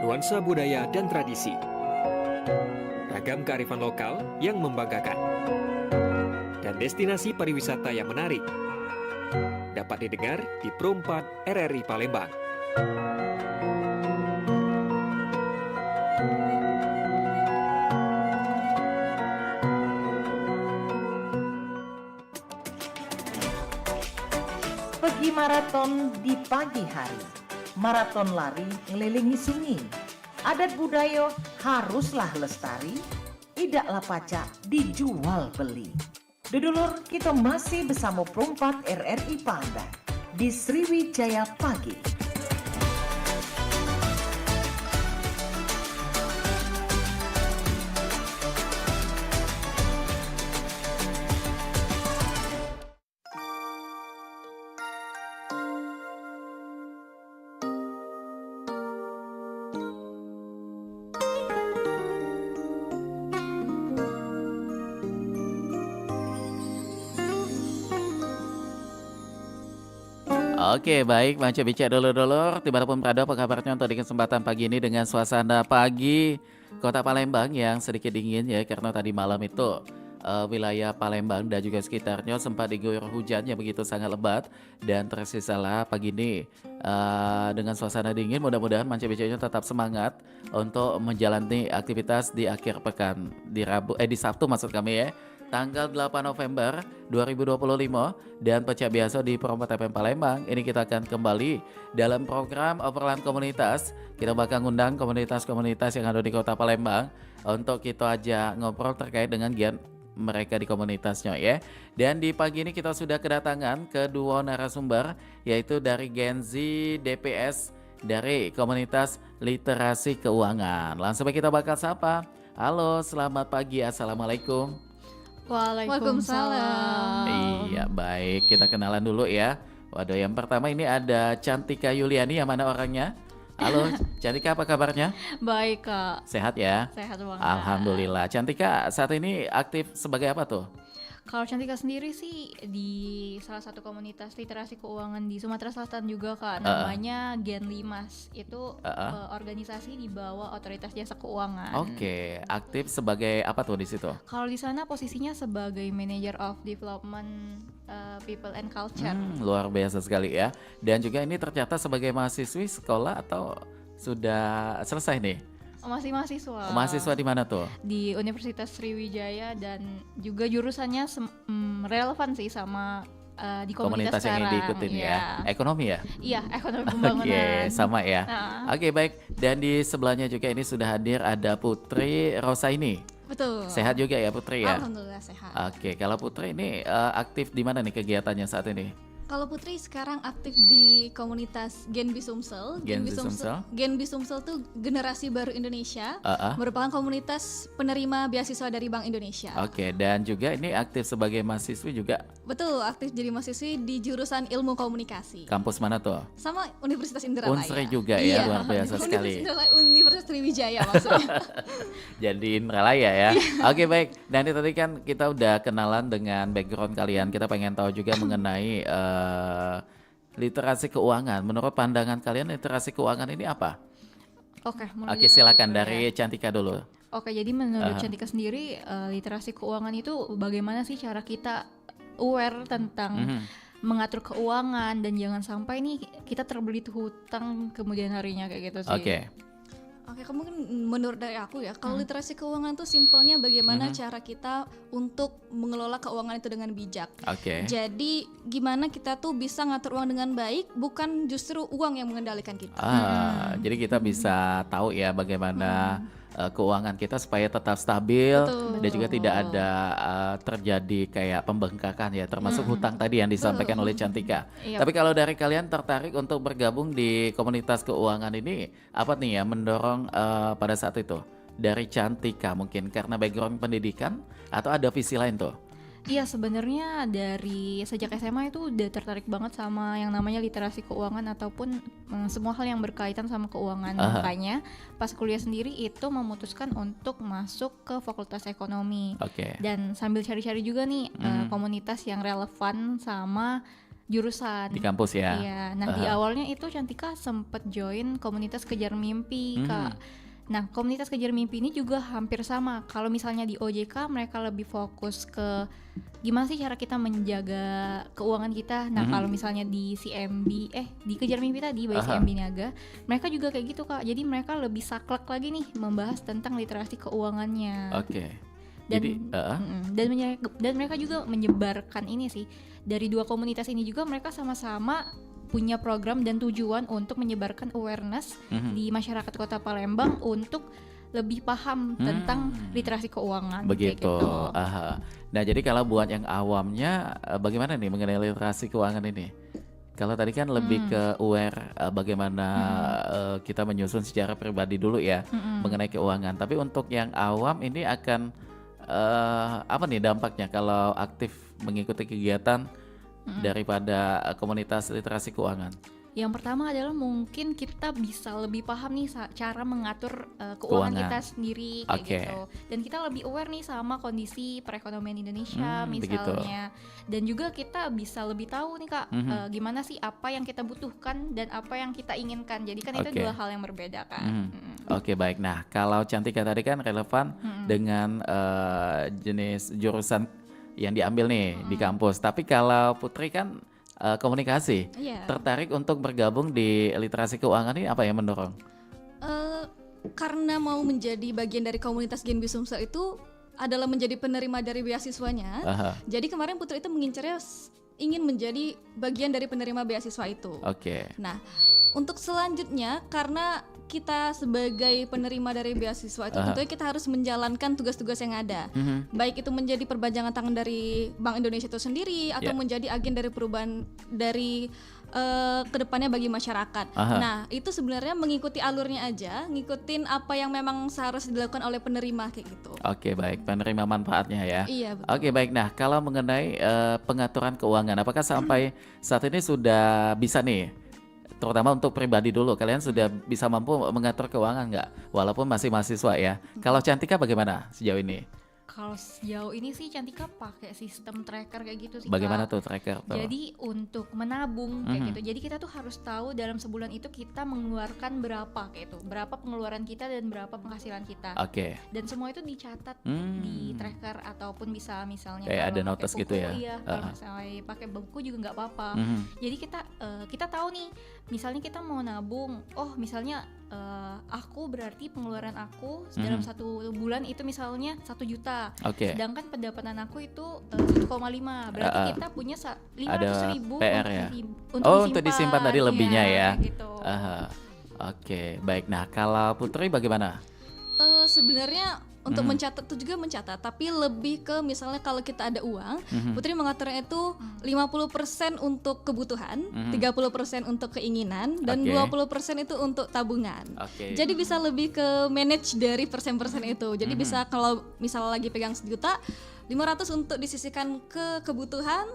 nuansa budaya dan tradisi. Ragam kearifan lokal yang membanggakan. Dan destinasi pariwisata yang menarik. Dapat didengar di Pro 4 RRI Palembang. Pergi maraton di pagi hari, maraton lari ngelilingi sungai. Adat budaya haruslah lestari, idaklah pacak dijual beli. Dudulur, kita masih bersama Pro 4 RRI Palembang di Sriwijaya Pagi. Oke, baik, Manca Bicara dulur-dulur, dimanapun berada, apa kabarnya untuk di kesempatan pagi ini dengan suasana pagi Kota Palembang yang sedikit dingin ya, karena tadi malam itu wilayah Palembang dan juga sekitarnya sempat diguyur hujan yang begitu sangat lebat, dan tersisalah pagi ini dengan suasana dingin. Mudah-mudahan Manca Bicaranya tetap semangat untuk menjalani aktivitas di akhir pekan, di Sabtu maksud kami ya, tanggal 8 November 2025, dan pecah biasa di Pro 4 FM Palembang. Ini kita akan kembali dalam program obrolan komunitas. Kita bakal ngundang komunitas-komunitas yang ada di Kota Palembang untuk kita aja ngobrol terkait dengan gian mereka di komunitasnya ya. Dan di pagi ini kita sudah kedatangan kedua narasumber, yaitu dari Gen Z DPS dari komunitas literasi keuangan. Langsung kita bakal sapa. Halo, selamat pagi, assalamualaikum. Waalaikumsalam. Iya, baik, kita kenalan dulu ya. Waduh, yang pertama ini ada Cantika Yuliani, yang mana orangnya? Halo Cantika, apa kabarnya? Baik Kak, Sehat ya? sehat banget. Alhamdulillah. Cantika saat ini aktif sebagai apa tuh? Kalau Cantika sendiri sih di salah satu komunitas literasi keuangan di Sumatera Selatan juga Kak, namanya Gen Limas. Itu organisasi di bawah Otoritas Jasa Keuangan. Oke, aktif sebagai apa tuh di situ? Kalau di sana posisinya sebagai Manager of Development People and Culture. Luar biasa sekali ya. Dan juga ini tercatat sebagai mahasiswi sekolah atau sudah selesai nih? Masih mahasiswa. Mahasiswa di mana tuh? Di Universitas Sriwijaya, dan juga jurusannya relevan sih sama di komunitas yang sekarang. diikutin ya. Ekonomi ya? Iya, ekonomi pembangunan. Oke, sama ya. Oke, baik. Dan di sebelahnya juga ini sudah hadir ada Putri Rosaini. Betul. Sehat juga ya Putri ya? Alhamdulillah sehat. Oke, kalau Putri ini aktif di mana nih kegiatannya saat ini? Kalau Putri sekarang aktif di komunitas Genbi Sumsel. Genbi Sumsel? Genbi Sumsel tuh generasi baru Indonesia, merupakan komunitas penerima beasiswa dari Bank Indonesia. Oke, dan juga ini aktif sebagai mahasiswi juga? Betul, aktif jadi mahasiswi di jurusan Ilmu Komunikasi. Kampus mana tuh? Sama Universitas Indralaya. Unsri juga ya, luar biasa sekali. Universitas Sriwijaya maksudnya. Jadi Indralaya ya. Oke, baik. Dan tadi kan kita udah kenalan dengan background kalian. Kita pengen tahu juga mengenai literasi keuangan. Menurut pandangan kalian literasi keuangan ini apa? Oke, silakan dari Cantika dulu. Oke, jadi menurut Cantika sendiri literasi keuangan itu bagaimana sih cara kita aware tentang mengatur keuangan, dan jangan sampai nih kita terbelit hutang kemudian harinya kayak gitu sih. Oke, mungkin menurut dari aku ya, kalau literasi keuangan tuh simpelnya bagaimana cara kita untuk mengelola keuangan itu dengan bijak. Jadi gimana kita tuh bisa ngatur uang dengan baik, bukan justru uang yang mengendalikan kita. Jadi kita bisa tahu ya bagaimana keuangan kita supaya tetap stabil. Betul. Dan juga tidak ada terjadi kayak pembengkakan ya, termasuk hutang tadi yang disampaikan oleh Cantika. Tapi kalau dari kalian tertarik untuk bergabung di komunitas keuangan ini, apa nih ya mendorong pada saat itu? Dari Cantika mungkin karena background pendidikan atau ada visi lain tuh? Iya, sebenarnya dari sejak SMA itu udah tertarik banget sama yang namanya literasi keuangan ataupun semua hal yang berkaitan sama keuangan. Makanya pas kuliah sendiri itu memutuskan untuk masuk ke Fakultas Ekonomi. Dan sambil cari-cari juga nih komunitas yang relevan sama jurusan di kampus ya. Iya. Nah, di awalnya itu Cantika sempet join komunitas Kejar Mimpi, Kak. Nah, komunitas Kejar Mimpi ini juga hampir sama. Kalau misalnya di OJK mereka lebih fokus ke gimana sih cara kita menjaga keuangan kita. Nah, kalau misalnya di CMB di Kejar Mimpi tadi by CMB Niaga, mereka juga kayak gitu, Kak. Jadi mereka lebih saklek lagi nih membahas tentang literasi keuangannya. Oke. Dan, Jadi dan mereka juga menyebarkan ini sih. Dari dua komunitas ini juga mereka sama-sama punya program dan tujuan untuk menyebarkan awareness di masyarakat Kota Palembang untuk lebih paham tentang literasi keuangan. Begitu. Gitu. Nah, jadi kalau buat yang awamnya bagaimana nih mengenai literasi keuangan ini? Kalau tadi kan lebih ke aware bagaimana kita menyusun secara pribadi dulu ya mengenai keuangan. Tapi untuk yang awam ini akan apa nih dampaknya kalau aktif mengikuti kegiatan daripada komunitas literasi keuangan? Yang pertama adalah mungkin kita bisa lebih paham nih cara mengatur keuangan kita sendiri kayak gitu. Dan kita lebih aware nih sama kondisi perekonomian Indonesia misalnya. Begitu. Dan juga kita bisa lebih tahu nih Kak gimana sih apa yang kita butuhkan dan apa yang kita inginkan. Jadi kan itu dua hal yang berbeda kan. Oke, baik. Nah, kalau Cantika tadi kan relevan dengan jenis jurusan yang diambil nih di kampus. Tapi kalau Putri kan komunikasi, tertarik untuk bergabung di literasi keuangan ini apa yang mendorong? Karena mau menjadi bagian dari komunitas Genbi Sumsel itu adalah menjadi penerima dari beasiswanya. Jadi kemarin Putri itu mengincarnya ingin menjadi bagian dari penerima beasiswa itu. Nah, untuk selanjutnya karena kita sebagai penerima dari beasiswa itu tentunya kita harus menjalankan tugas-tugas yang ada. Baik itu menjadi perpanjangan tangan dari Bank Indonesia itu sendiri atau menjadi agen dari perubahan dari kedepannya bagi masyarakat. Nah, itu sebenarnya mengikuti alurnya aja, ngikutin apa yang memang seharusnya dilakukan oleh penerima kayak gitu. Oke, baik, penerima manfaatnya ya. Iya, betul. Oke, baik. Nah, kalau mengenai pengaturan keuangan, apakah sampai saat ini sudah bisa nih, terutama untuk pribadi dulu, kalian sudah bisa mampu mengatur keuangan nggak? Walaupun masih mahasiswa ya. Kalau Cantika bagaimana sejauh ini? Kalau sejauh ini sih Cantika pakai sistem tracker kayak gitu sih. Bagaimana Kak. tuh tracker tuh? Jadi untuk menabung kayak gitu. Jadi kita tuh harus tahu dalam sebulan itu kita mengeluarkan berapa kayak itu. Berapa pengeluaran kita dan berapa penghasilan kita. Dan semua itu dicatat di tracker ataupun bisa misalnya kayak ada notes buku, gitu ya. Iya, kalau misalnya pakai buku juga nggak apa-apa. Jadi kita tahu nih, misalnya kita mau nabung. Oh, misalnya aku berarti pengeluaran aku dalam satu bulan itu misalnya 1 juta. Sedangkan pendapatan aku itu 1,5. Berarti kita punya 500.000 PR ya? Untuk disimpan tadi lebihnya ya. Gitu. Oke, baik. Nah, kalau Putri bagaimana? Sebenarnya untuk mencatat itu juga mencatat, tapi lebih ke misalnya kalau kita ada uang, Putri mengaturnya itu 50% untuk kebutuhan, 30% untuk keinginan, dan 20% itu untuk tabungan. Jadi bisa lebih ke manage dari persen-persen itu. Jadi bisa kalau misalnya lagi pegang 1 juta, 500 untuk disisihkan ke kebutuhan,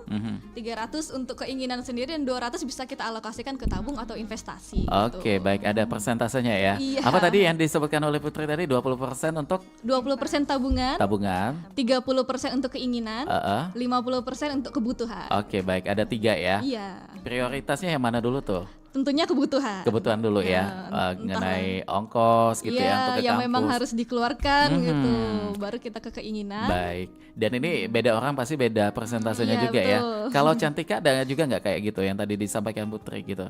300 untuk keinginan sendiri, dan 200 bisa kita alokasikan ke tabung atau investasi. Oke, baik, ada persentasenya ya. Iya. Apa tadi yang disebutkan oleh Putri tadi? 20% untuk 20% tabungan, 30% untuk keinginan, 50% untuk kebutuhan. Oke, baik, ada 3 ya. Iya. Prioritasnya yang mana dulu tuh? Tentunya kebutuhan. Kebutuhan dulu ya, mengenai ongkos gitu ya untuk ke yang kampus. memang harus dikeluarkan gitu, baru kita ke keinginan. Baik, dan ini beda orang pasti beda persentasenya juga betul. ya. Kalau Cantika ada juga nggak kayak gitu yang tadi disampaikan Putri gitu?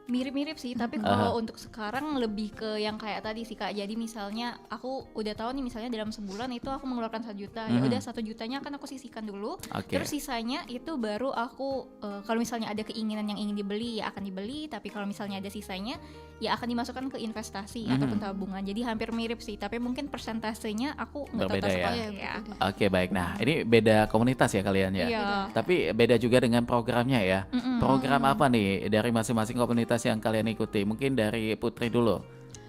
Mirip-mirip sih, tapi kalau untuk sekarang lebih ke yang kayak tadi sih Kak. Jadi misalnya aku udah tahu nih, misalnya dalam sebulan itu aku mengeluarkan 1 juta, ya udah 1 jutanya akan aku sisihkan dulu. Terus sisanya itu baru aku kalau misalnya ada keinginan yang ingin dibeli ya akan dibeli, tapi kalau misalnya ada sisanya ya akan dimasukkan ke investasi ataupun tabungan. Jadi hampir mirip sih, tapi mungkin persentasenya aku nggak tahu seperti ya. Oke, baik. Nah, ini beda komunitas ya kalian ya. Iya. Tapi beda juga dengan programnya ya. Program apa nih dari masing-masing komunitas yang kalian ikuti? Mungkin dari Putri dulu.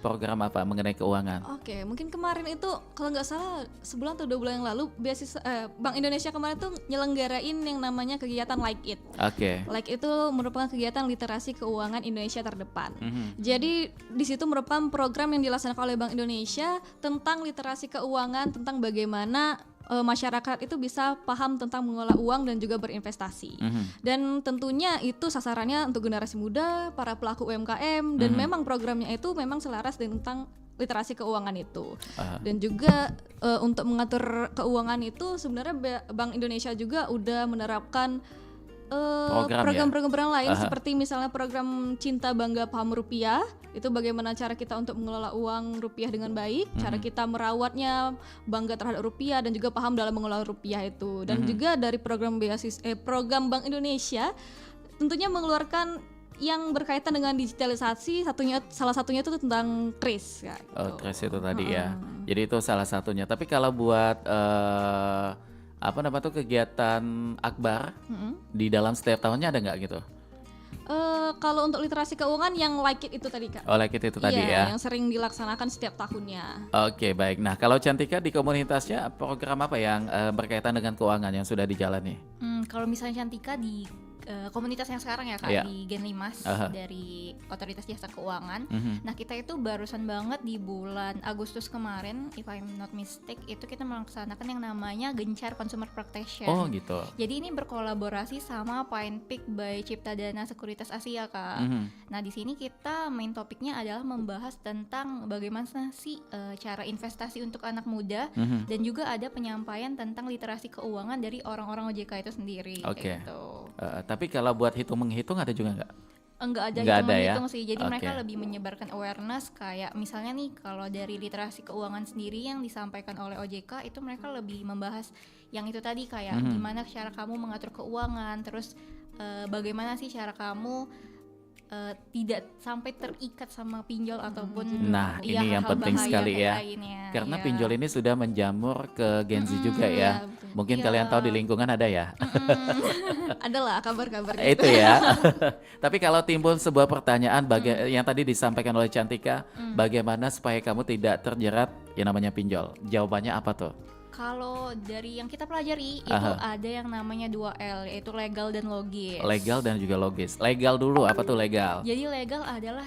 Program apa mengenai keuangan? Oke, mungkin kemarin itu kalau nggak salah sebulan atau 2 bulan yang lalu beasiswa Bank Indonesia kemarin tuh nyelenggarain yang namanya kegiatan Like It. Like itu merupakan kegiatan literasi keuangan Indonesia terdepan. Jadi di situ merupakan program yang dilaksanakan oleh Bank Indonesia tentang literasi keuangan, tentang bagaimana masyarakat itu bisa paham tentang mengelola uang dan juga berinvestasi. Dan tentunya itu sasarannya untuk generasi muda, para pelaku UMKM, dan memang programnya itu memang selaras tentang literasi keuangan itu. Dan juga untuk mengatur keuangan itu sebenarnya Bank Indonesia juga udah menerapkan program-program lain seperti misalnya program Cinta Bangga Paham Rupiah, itu bagaimana cara kita untuk mengelola uang rupiah dengan baik, cara kita merawatnya, bangga terhadap rupiah dan juga paham dalam mengelola rupiah itu. Dan juga dari program program Bank Indonesia tentunya mengeluarkan yang berkaitan dengan digitalisasi, salah satunya itu tentang KRIS ya, gitu. KRIS itu tadi ya. Jadi itu salah satunya. Tapi kalau buat apa namanya tuh kegiatan akbar di dalam setiap tahunnya ada nggak gitu? Kalau untuk literasi keuangan yang Like It itu tadi Kak. Like It itu tadi ya. Yang sering dilaksanakan setiap tahunnya. Oke, baik. Nah, kalau Cantika di komunitasnya program apa yang berkaitan dengan keuangan yang sudah dijalani? Kalau misalnya Cantika di komunitas yang sekarang ya Kak, di Gen Limas dari Otoritas Jasa Keuangan. Nah, kita itu barusan banget di bulan Agustus kemarin, if I'm not mistake, itu kita melaksanakan yang namanya Gencar Consumer Protection. Oh gitu. Jadi ini berkolaborasi sama PinePeak by Ciptadana Sekuritas Asia Kak. Nah, di sini kita main topiknya adalah membahas tentang bagaimana sih cara investasi untuk anak muda, dan juga ada penyampaian tentang literasi keuangan dari orang-orang OJK itu sendiri. Oke. Gitu. Tapi kalau buat hitung-menghitung ada juga nggak? Enggak ada hitung-menghitung sih. Jadi mereka lebih menyebarkan awareness, kayak misalnya nih kalau dari literasi keuangan sendiri yang disampaikan oleh OJK itu mereka lebih membahas yang itu tadi kayak gimana cara kamu mengatur keuangan, terus bagaimana sih cara kamu tidak sampai terikat sama pinjol ataupun ini yang penting sekali ya. Karena pinjol ini sudah menjamur ke Gen Z juga ya. Mungkin kalian tahu di lingkungan ada ya. Adalah kabar-kabar gitu. Itu ya. Tapi kalau timbul sebuah pertanyaan yang tadi disampaikan oleh Cantika, bagaimana supaya kamu tidak terjerat yang namanya pinjol? Jawabannya apa tuh? Kalau dari yang kita pelajari itu ada yang namanya 2L, yaitu legal dan logis. Legal dan juga logis. Legal dulu, apa tuh legal? Jadi legal adalah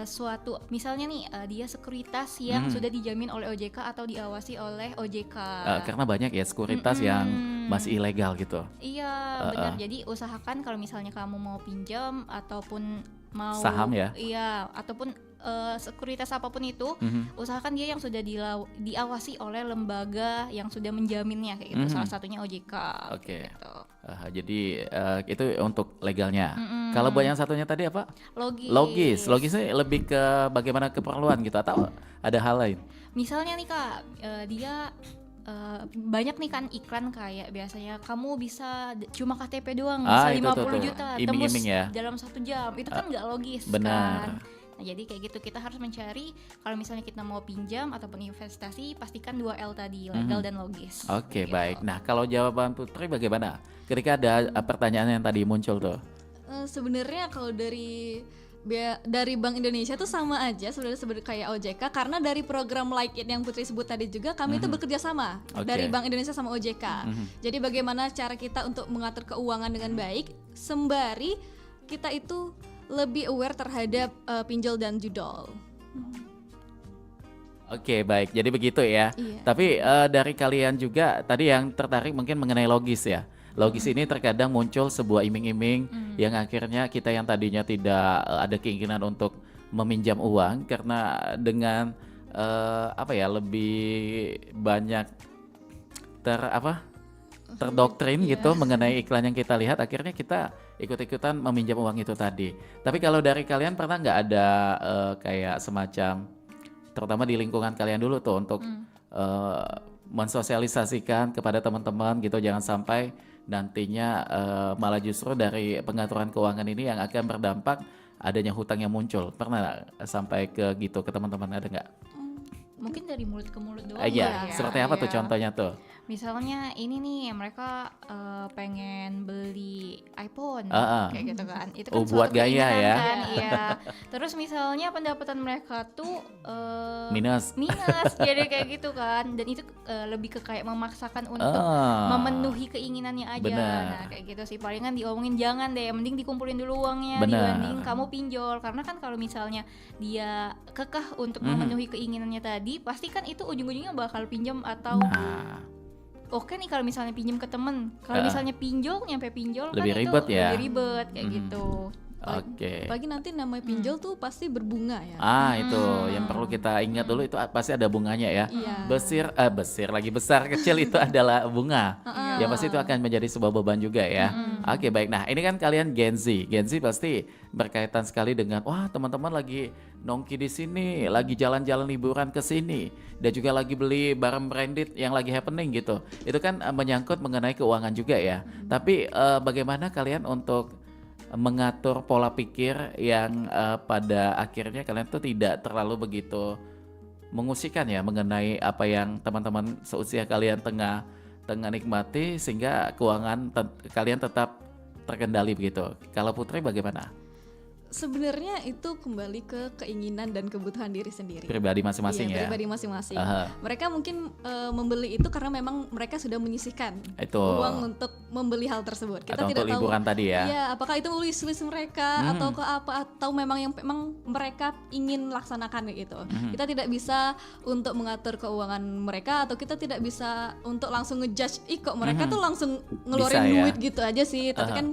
suatu, misalnya nih dia sekuritas yang sudah dijamin oleh OJK atau diawasi oleh OJK. Karena banyak ya sekuritas yang masih ilegal gitu. Iya, benar. Jadi usahakan kalau misalnya kamu mau pinjam ataupun mau saham ya. Iya, ataupun sekuritas apapun itu, usahakan dia yang sudah diawasi oleh lembaga yang sudah menjaminnya kayak gitu. Salah satunya OJK. Oke. Gitu. Jadi itu untuk legalnya. Kalau buat yang satunya tadi apa? Logis. Logisnya lebih ke bagaimana keperluan gitu atau ada hal lain? Misalnya nih Kak, dia banyak nih kan iklan kayak biasanya kamu bisa cuma KTP doang bisa 50 juta tembus ya? dalam 1 jam. Itu kan nggak logis. Benar. Kan. Nah, jadi kayak gitu kita harus mencari kalau misalnya kita mau pinjam ataupun investasi, pastikan 2L tadi, legal dan logis. Oke, gitu. baik. Nah, kalau jawaban Putri bagaimana? Ketika ada pertanyaan yang tadi muncul tuh. Sebenarnya kalau dari Bank Indonesia tuh sama aja sebenarnya kayak OJK, karena dari program Like It yang Putri sebut tadi juga kami itu bekerja sama dari Bank Indonesia sama OJK. Jadi bagaimana cara kita untuk mengatur keuangan dengan baik sembari kita itu lebih aware terhadap pinjol dan judol. Oke, baik. Jadi begitu ya. Iya. Tapi dari kalian juga tadi yang tertarik mungkin mengenai logis ya. Logis ini terkadang muncul sebuah iming-iming yang akhirnya kita yang tadinya tidak ada keinginan untuk meminjam uang karena dengan lebih banyak terdoktrin gitu mengenai iklan yang kita lihat, akhirnya kita ikut-ikutan meminjam uang itu tadi. Tapi kalau dari kalian pernah nggak ada kayak semacam, terutama di lingkungan kalian dulu tuh untuk mensosialisasikan kepada teman-teman gitu, jangan sampai nantinya malah justru dari pengaturan keuangan ini yang akan berdampak adanya hutang yang muncul. Pernah sampai ke gitu ke teman-teman, ada nggak? Mungkin dari mulut ke mulut doang. Iya, seperti apa tuh contohnya tuh? Misalnya ini nih mereka pengen beli iPhone kayak gitu kan. Itu kan buat gaya ya. Kan? Iya. Terus misalnya pendapatan mereka tuh minus jadi kayak gitu kan. Dan itu lebih ke kayak memaksakan untuk memenuhi keinginannya aja. Bener. Nah, kayak gitu sih. Palingan diomongin jangan deh, mending dikumpulin dulu uangnya dibanding kamu pinjol. Karena kan kalau misalnya dia kekeh untuk memenuhi keinginannya tadi, pasti kan itu ujung-ujungnya bakal pinjam atau oke nih kalau misalnya pinjam ke temen. Kalau misalnya pinjol, nyampe pinjol lebih kan ribet itu ya? lebih ribet kayak gitu. Oke. Pagi nanti namanya pinjol tuh pasti berbunga ya. Itu yang perlu kita ingat dulu, itu pasti ada bunganya ya. Iya. Besar lagi besar kecil itu adalah bunga. Ya pasti itu akan menjadi sebuah beban juga ya. Oke, baik. Nah, ini kan kalian Gen Z. Gen Z pasti berkaitan sekali dengan wah, teman-teman lagi nongki di sini, lagi jalan-jalan liburan ke sini, dan juga lagi beli barang branded yang lagi happening gitu. Itu kan menyangkut mengenai keuangan juga ya. Tapi bagaimana kalian untuk mengatur pola pikir yang pada akhirnya kalian tuh tidak terlalu begitu mengusikan ya mengenai apa yang teman-teman seusia kalian tengah nikmati, sehingga keuangan kalian tetap terkendali begitu. Kalau Putri bagaimana? Sebenarnya itu kembali ke keinginan dan kebutuhan diri sendiri. Pribadi masing-masing ya. Pribadi masing-masing. Mereka mungkin membeli itu karena memang mereka sudah menyisihkan uang untuk membeli hal tersebut. Kita atau tidak untuk liburan tahu, tadi ya. Iya, apakah itu list mereka atau ke apa, atau memang mereka ingin laksanakan gitu. Kita tidak bisa untuk mengatur keuangan mereka, atau kita tidak bisa untuk langsung ngejudge, kok mereka tuh langsung ngeluarin duit gitu aja sih. Tapi kan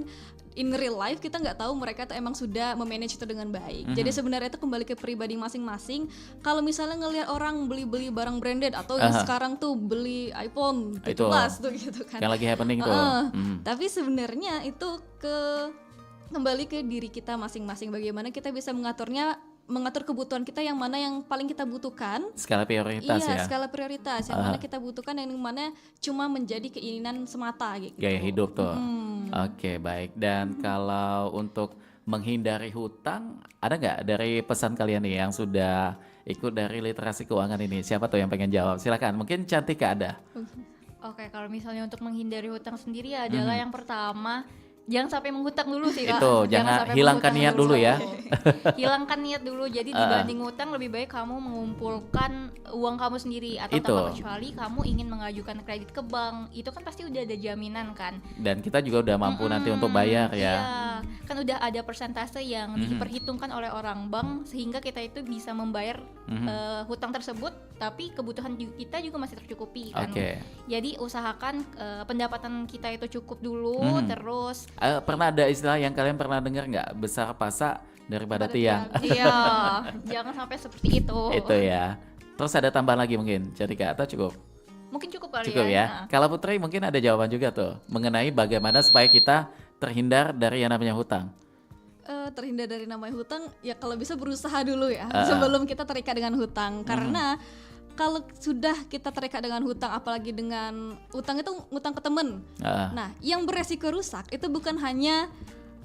in real life kita nggak tahu mereka tuh emang sudah memanage itu dengan baik. Jadi sebenarnya itu kembali ke pribadi masing-masing. Kalau misalnya ngelihat orang beli barang branded atau yang sekarang tuh beli iPhone 17 tuh gitu kan, yang lagi happening tuh. Tapi sebenarnya itu kembali ke diri kita masing-masing, bagaimana kita bisa mengatur kebutuhan kita, yang mana yang paling kita butuhkan, skala prioritas ya. Iya, skala prioritas yang mana kita butuhkan, yang mana cuma menjadi keinginan semata gitu. Gaya hidup tuh. Oke, baik. Dan kalau untuk menghindari hutang, ada nggak dari pesan kalian nih yang sudah ikut dari literasi keuangan ini? Siapa tuh yang pengen jawab? Silakan. Mungkin Cantika ada. Oke, kalau misalnya untuk menghindari hutang sendiri adalah yang pertama, jangan sampai menghutang dulu sih Kak. Itu, jangan sampai hilangkan niat dulu ya. Hilangkan niat dulu. Jadi dibanding hutang lebih baik kamu mengumpulkan uang kamu sendiri, atau tanpa kecuali kamu ingin mengajukan kredit ke bank. Itu kan pasti udah ada jaminan kan. Dan kita juga udah mampu nanti untuk bayar ya. Iya, kan udah ada persentase yang diperhitungkan oleh orang bank, sehingga kita itu bisa membayar hutang tersebut, tapi kebutuhan kita juga masih tercukupi kan. Jadi usahakan pendapatan kita itu cukup dulu. Terus pernah ada istilah yang kalian pernah dengar nggak? Besar pasak daripada tiang. Iya, jangan sampai seperti itu. Itu ya. Terus ada tambahan lagi mungkin, jadi Kak, atau cukup? Mungkin cukup kali cukup ya. Nah. Kalau Putri mungkin ada jawaban juga tuh mengenai bagaimana supaya kita terhindar dari yang namanya hutang. Terhindar dari namanya hutang ya kalau bisa berusaha dulu ya sebelum kita terikat dengan hutang, karena kalau sudah kita terikat dengan hutang, apalagi dengan hutang itu hutang ke temen. Nah, yang beresiko rusak itu bukan hanya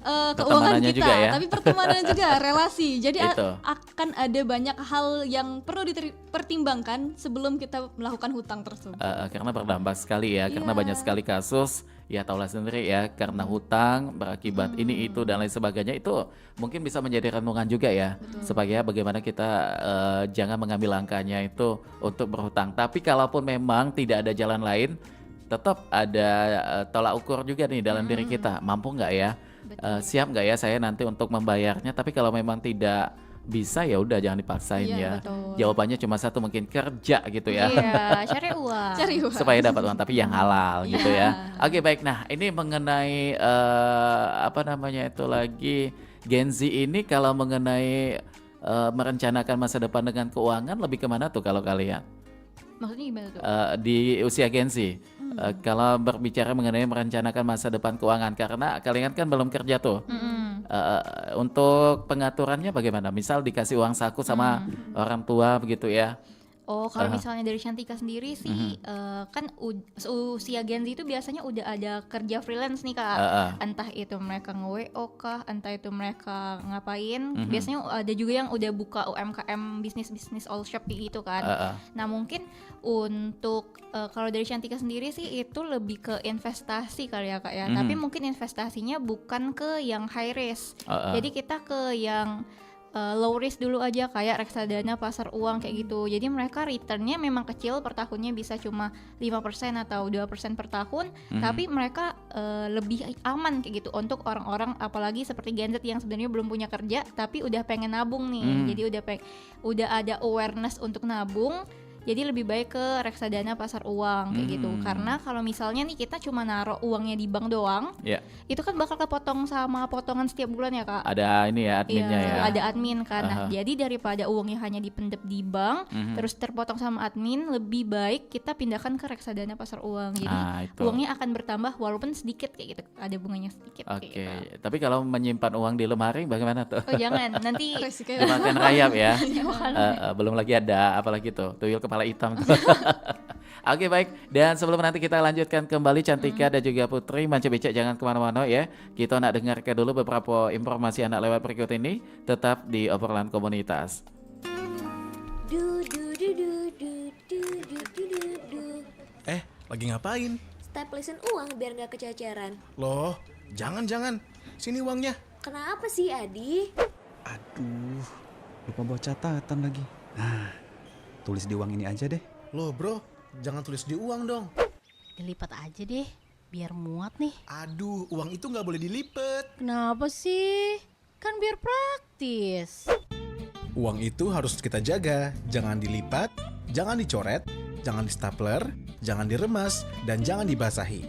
keuangan kita, juga ya? tapi pertemanan juga, relasi. Jadi akan ada banyak hal yang perlu dipertimbangkan sebelum kita melakukan hutang tersebut. Karena berdampak sekali ya, karena banyak sekali kasus, ya tahulah sendiri ya, karena hutang berakibat ini itu dan lain sebagainya, itu mungkin bisa menjadi renungan juga ya. Supaya bagaimana kita jangan mengambil langkahnya itu untuk berhutang. Tapi kalaupun memang tidak ada jalan lain, tetap ada tolak ukur juga nih dalam diri kita, mampu nggak ya, siap nggak ya saya nanti untuk membayarnya. Tapi kalau memang tidak bisa ya udah jangan dipaksain ya. Jawabannya cuma satu, mungkin kerja gitu ya. Iya, cari uang. Supaya dapat uang tapi yang halal gitu ya. Oke, baik. Nah, ini mengenai apa namanya itu lagi Gen Z ini, kalau mengenai merencanakan masa depan dengan keuangan lebih kemana tuh kalau kalian? Maksudnya gimana tuh? Di usia Gen Z. Kalau berbicara mengenai merencanakan masa depan keuangan, karena kalian kan belum kerja tuh. Untuk pengaturannya bagaimana? Misal dikasih uang saku sama orang tua begitu ya. Oh, kalau misalnya dari Cantika sendiri sih, kan usia Gen Z itu biasanya udah ada kerja freelance nih Kak. Entah itu mereka nge-WO kah, entah itu mereka ngapain. Biasanya ada juga yang udah buka UMKM, bisnis all shop gitu kan. Nah, mungkin untuk kalau dari Cantika sendiri sih itu lebih ke investasi kali ya Kak ya. Tapi mungkin investasinya bukan ke yang high risk. Jadi kita ke yang low risk dulu aja, kayak reksadana pasar uang kayak gitu. Jadi mereka returnnya memang kecil, per tahunnya bisa cuma 5% atau 2% per tahun, tapi mereka lebih aman kayak gitu untuk orang-orang apalagi seperti Gen Z yang sebenarnya belum punya kerja tapi udah pengen nabung nih. Jadi udah ada awareness untuk nabung. Jadi lebih baik ke reksadana pasar uang kayak gitu. Karena kalau misalnya nih kita cuma naruh uangnya di bank doang, itu kan bakal kepotong sama potongan setiap bulan ya Kak. Ada ini ya adminnya ya. Ada admin kan. Nah, jadi daripada uangnya hanya dipendep di bank, terus terpotong sama admin, lebih baik kita pindahkan ke reksadana pasar uang. Jadi uangnya akan bertambah walaupun sedikit kayak gitu. Ada bunganya sedikit. Oke. Gitu. Tapi kalau menyimpan uang di lemari bagaimana tuh? Oh jangan, nanti dimakan rayap ya. Belum lagi ada apalagi tuh tuyul kepala hitam tuh. Oke baik, dan sebelum nanti kita lanjutkan kembali Cantika dan juga Putri, Manca Becek jangan kemana-mana ya. Kita nak dengarkan dulu beberapa informasi anak lewat berikut ini, tetap di obrolan komunitas. Lagi ngapain? Staplesin uang biar gak kececeran. Loh, jangan. Sini uangnya. Kenapa sih Adi? Aduh, lupa bawa catatan lagi. Nah, tulis di uang ini aja deh. Loh bro, jangan tulis di uang dong. Dilipat aja deh, biar muat nih. Aduh, uang itu gak boleh dilipet. Kenapa sih? Kan biar praktis. Uang itu harus kita jaga. Jangan dilipat, jangan dicoret, jangan di-stapler, jangan diremas, dan jangan dibasahi.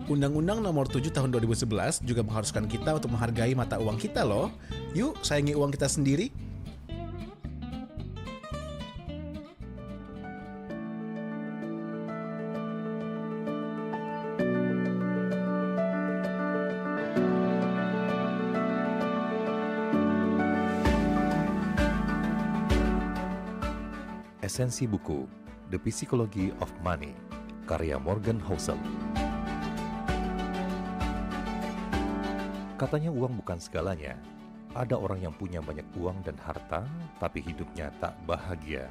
Undang-Undang Nomor 7 Tahun 2011 juga mengharuskan kita untuk menghargai mata uang kita loh. Yuk, sayangi uang kita sendiri. Esensi buku The Psychology of Money, karya Morgan Housel. Katanya uang bukan segalanya. Ada orang yang punya banyak uang dan harta, tapi hidupnya tak bahagia.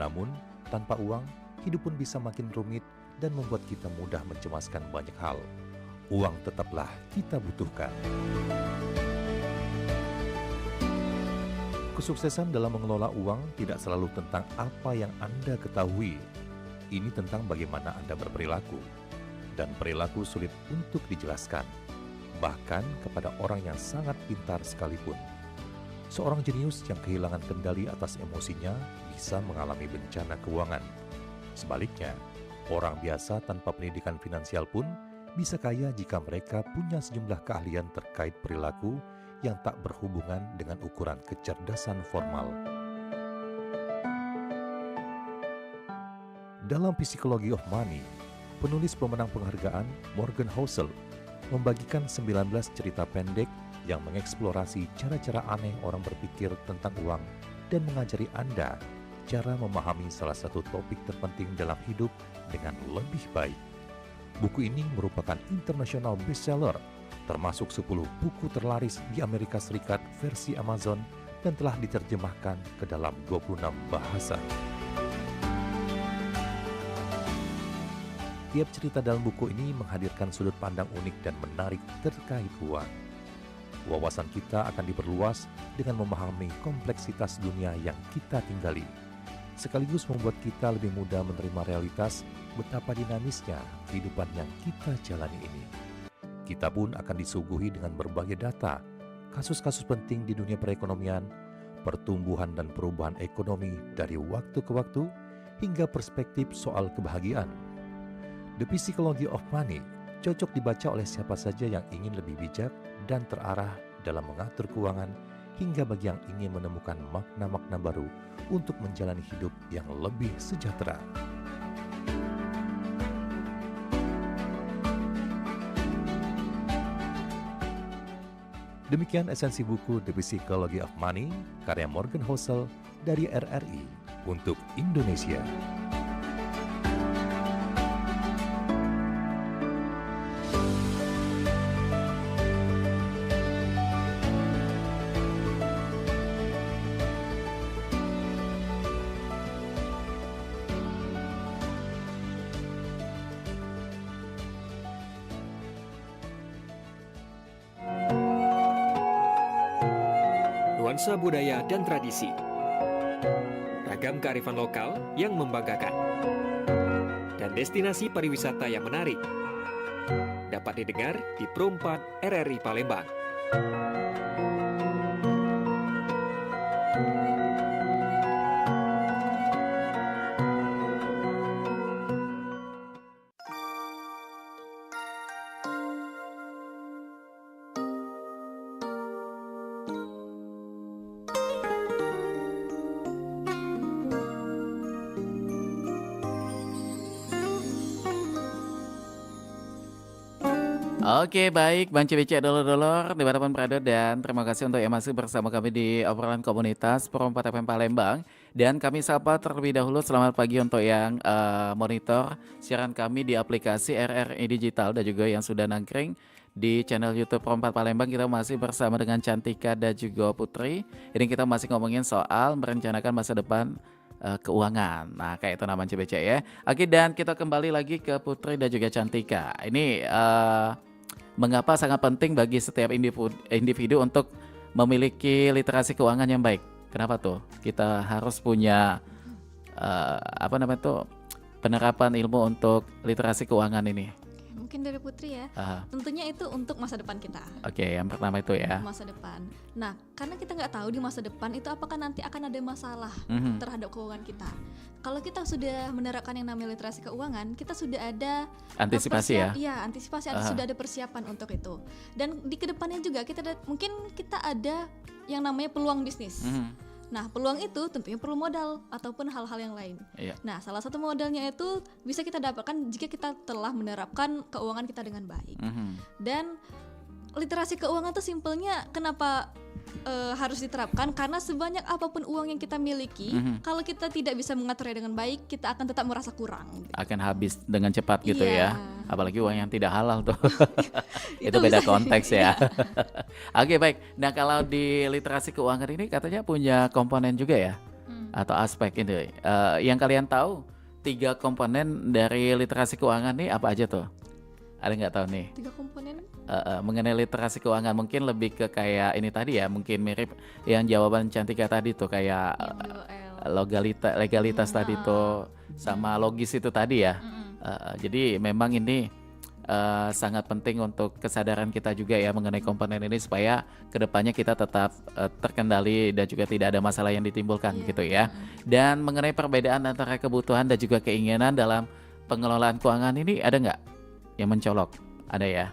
Namun, tanpa uang, hidup pun bisa makin rumit dan membuat kita mudah mencemaskan banyak hal. Uang tetaplah kita butuhkan. Kesuksesan dalam mengelola uang tidak selalu tentang apa yang Anda ketahui. Ini tentang bagaimana Anda berperilaku. Dan perilaku sulit untuk dijelaskan, bahkan kepada orang yang sangat pintar sekalipun. Seorang jenius yang kehilangan kendali atas emosinya bisa mengalami bencana keuangan. Sebaliknya, orang biasa tanpa pendidikan finansial pun bisa kaya jika mereka punya sejumlah keahlian terkait perilaku yang tak berhubungan dengan ukuran kecerdasan formal. Dalam Psychology of Money, penulis pemenang penghargaan Morgan Housel membagikan 19 cerita pendek yang mengeksplorasi cara-cara aneh orang berpikir tentang uang dan mengajari Anda cara memahami salah satu topik terpenting dalam hidup dengan lebih baik. Buku ini merupakan international bestseller, termasuk 10 buku terlaris di Amerika Serikat versi Amazon dan telah diterjemahkan ke dalam 26 bahasa. Tiap cerita dalam buku ini menghadirkan sudut pandang unik dan menarik terkait uang. Wawasan kita akan diperluas dengan memahami kompleksitas dunia yang kita tinggali, sekaligus membuat kita lebih mudah menerima realitas betapa dinamisnya kehidupan yang kita jalani ini. Kita pun akan disuguhi dengan berbagai data, kasus-kasus penting di dunia perekonomian, pertumbuhan dan perubahan ekonomi dari waktu ke waktu, hingga perspektif soal kebahagiaan. The Psychology of Money cocok dibaca oleh siapa saja yang ingin lebih bijak dan terarah dalam mengatur keuangan, hingga bagi yang ingin menemukan makna-makna baru untuk menjalani hidup yang lebih sejahtera. Demikian esensi buku The Psychology of Money, karya Morgan Housel dari RRI untuk Indonesia. Nuansa budaya dan tradisi, ragam kearifan lokal yang membanggakan, dan destinasi pariwisata yang menarik dapat didengar di Pro 4 RRI Palembang. Oke, baik Bang Cibicek Dolor-Dolor dimanapun berada, dan terima kasih untuk yang masih bersama kami di obrolan komunitas Pro 4 FM Palembang. Dan kami sapa terlebih dahulu selamat pagi untuk yang monitor siaran kami di aplikasi RRI Digital dan juga yang sudah nangkring di channel YouTube Pro 4 Palembang. Kita masih bersama dengan Cantika dan juga Putri. Ini kita masih ngomongin soal merencanakan masa depan keuangan. Nah, kayak itu nama CBC ya. Oke, dan kita kembali lagi ke Putri dan juga Cantika. Ini mengapa sangat penting bagi setiap individu untuk memiliki literasi keuangan yang baik? Kenapa tuh? Kita harus punya penerapan ilmu untuk literasi keuangan ini. Mungkin dari Putri ya. Tentunya itu untuk masa depan kita. Oke, yang pertama itu ya. Masa depan. Nah, karena kita nggak tahu di masa depan itu apakah nanti akan ada masalah terhadap keuangan kita. Kalau kita sudah menerapkan yang namanya literasi keuangan, kita sudah ada antisipasi ya. Iya, antisipasi, sudah ada persiapan untuk itu. Dan di kedepannya juga mungkin kita ada yang namanya peluang bisnis. Nah, peluang itu tentunya perlu modal ataupun hal-hal yang lain. Iya. Nah, salah satu modalnya itu bisa kita dapatkan jika kita telah menerapkan keuangan kita dengan baik. Dan literasi keuangan itu simpelnya kenapa harus diterapkan, karena sebanyak apapun uang yang kita miliki, kalau kita tidak bisa mengaturnya dengan baik, kita akan tetap merasa kurang. Akan habis dengan cepat gitu Iya. ya. Apalagi uang yang tidak halal tuh. Itu beda konteks ya. Oke, baik. Nah, kalau di literasi keuangan ini katanya punya komponen juga ya? Atau aspek ini. Yang kalian tahu 3 komponen dari literasi keuangan nih apa aja tuh? Ada nggak tahu nih? 3 komponen? Mengenai literasi keuangan mungkin lebih ke kayak ini tadi ya, mungkin mirip yang jawaban Cantika tadi tuh, kayak legalitas tadi tuh sama logis itu tadi ya. Jadi memang ini sangat penting untuk kesadaran kita juga ya mengenai komponen ini, supaya kedepannya kita tetap terkendali dan juga tidak ada masalah yang ditimbulkan gitu ya. Dan mengenai perbedaan antara kebutuhan dan juga keinginan dalam pengelolaan keuangan ini ada nggak yang mencolok? Ada ya?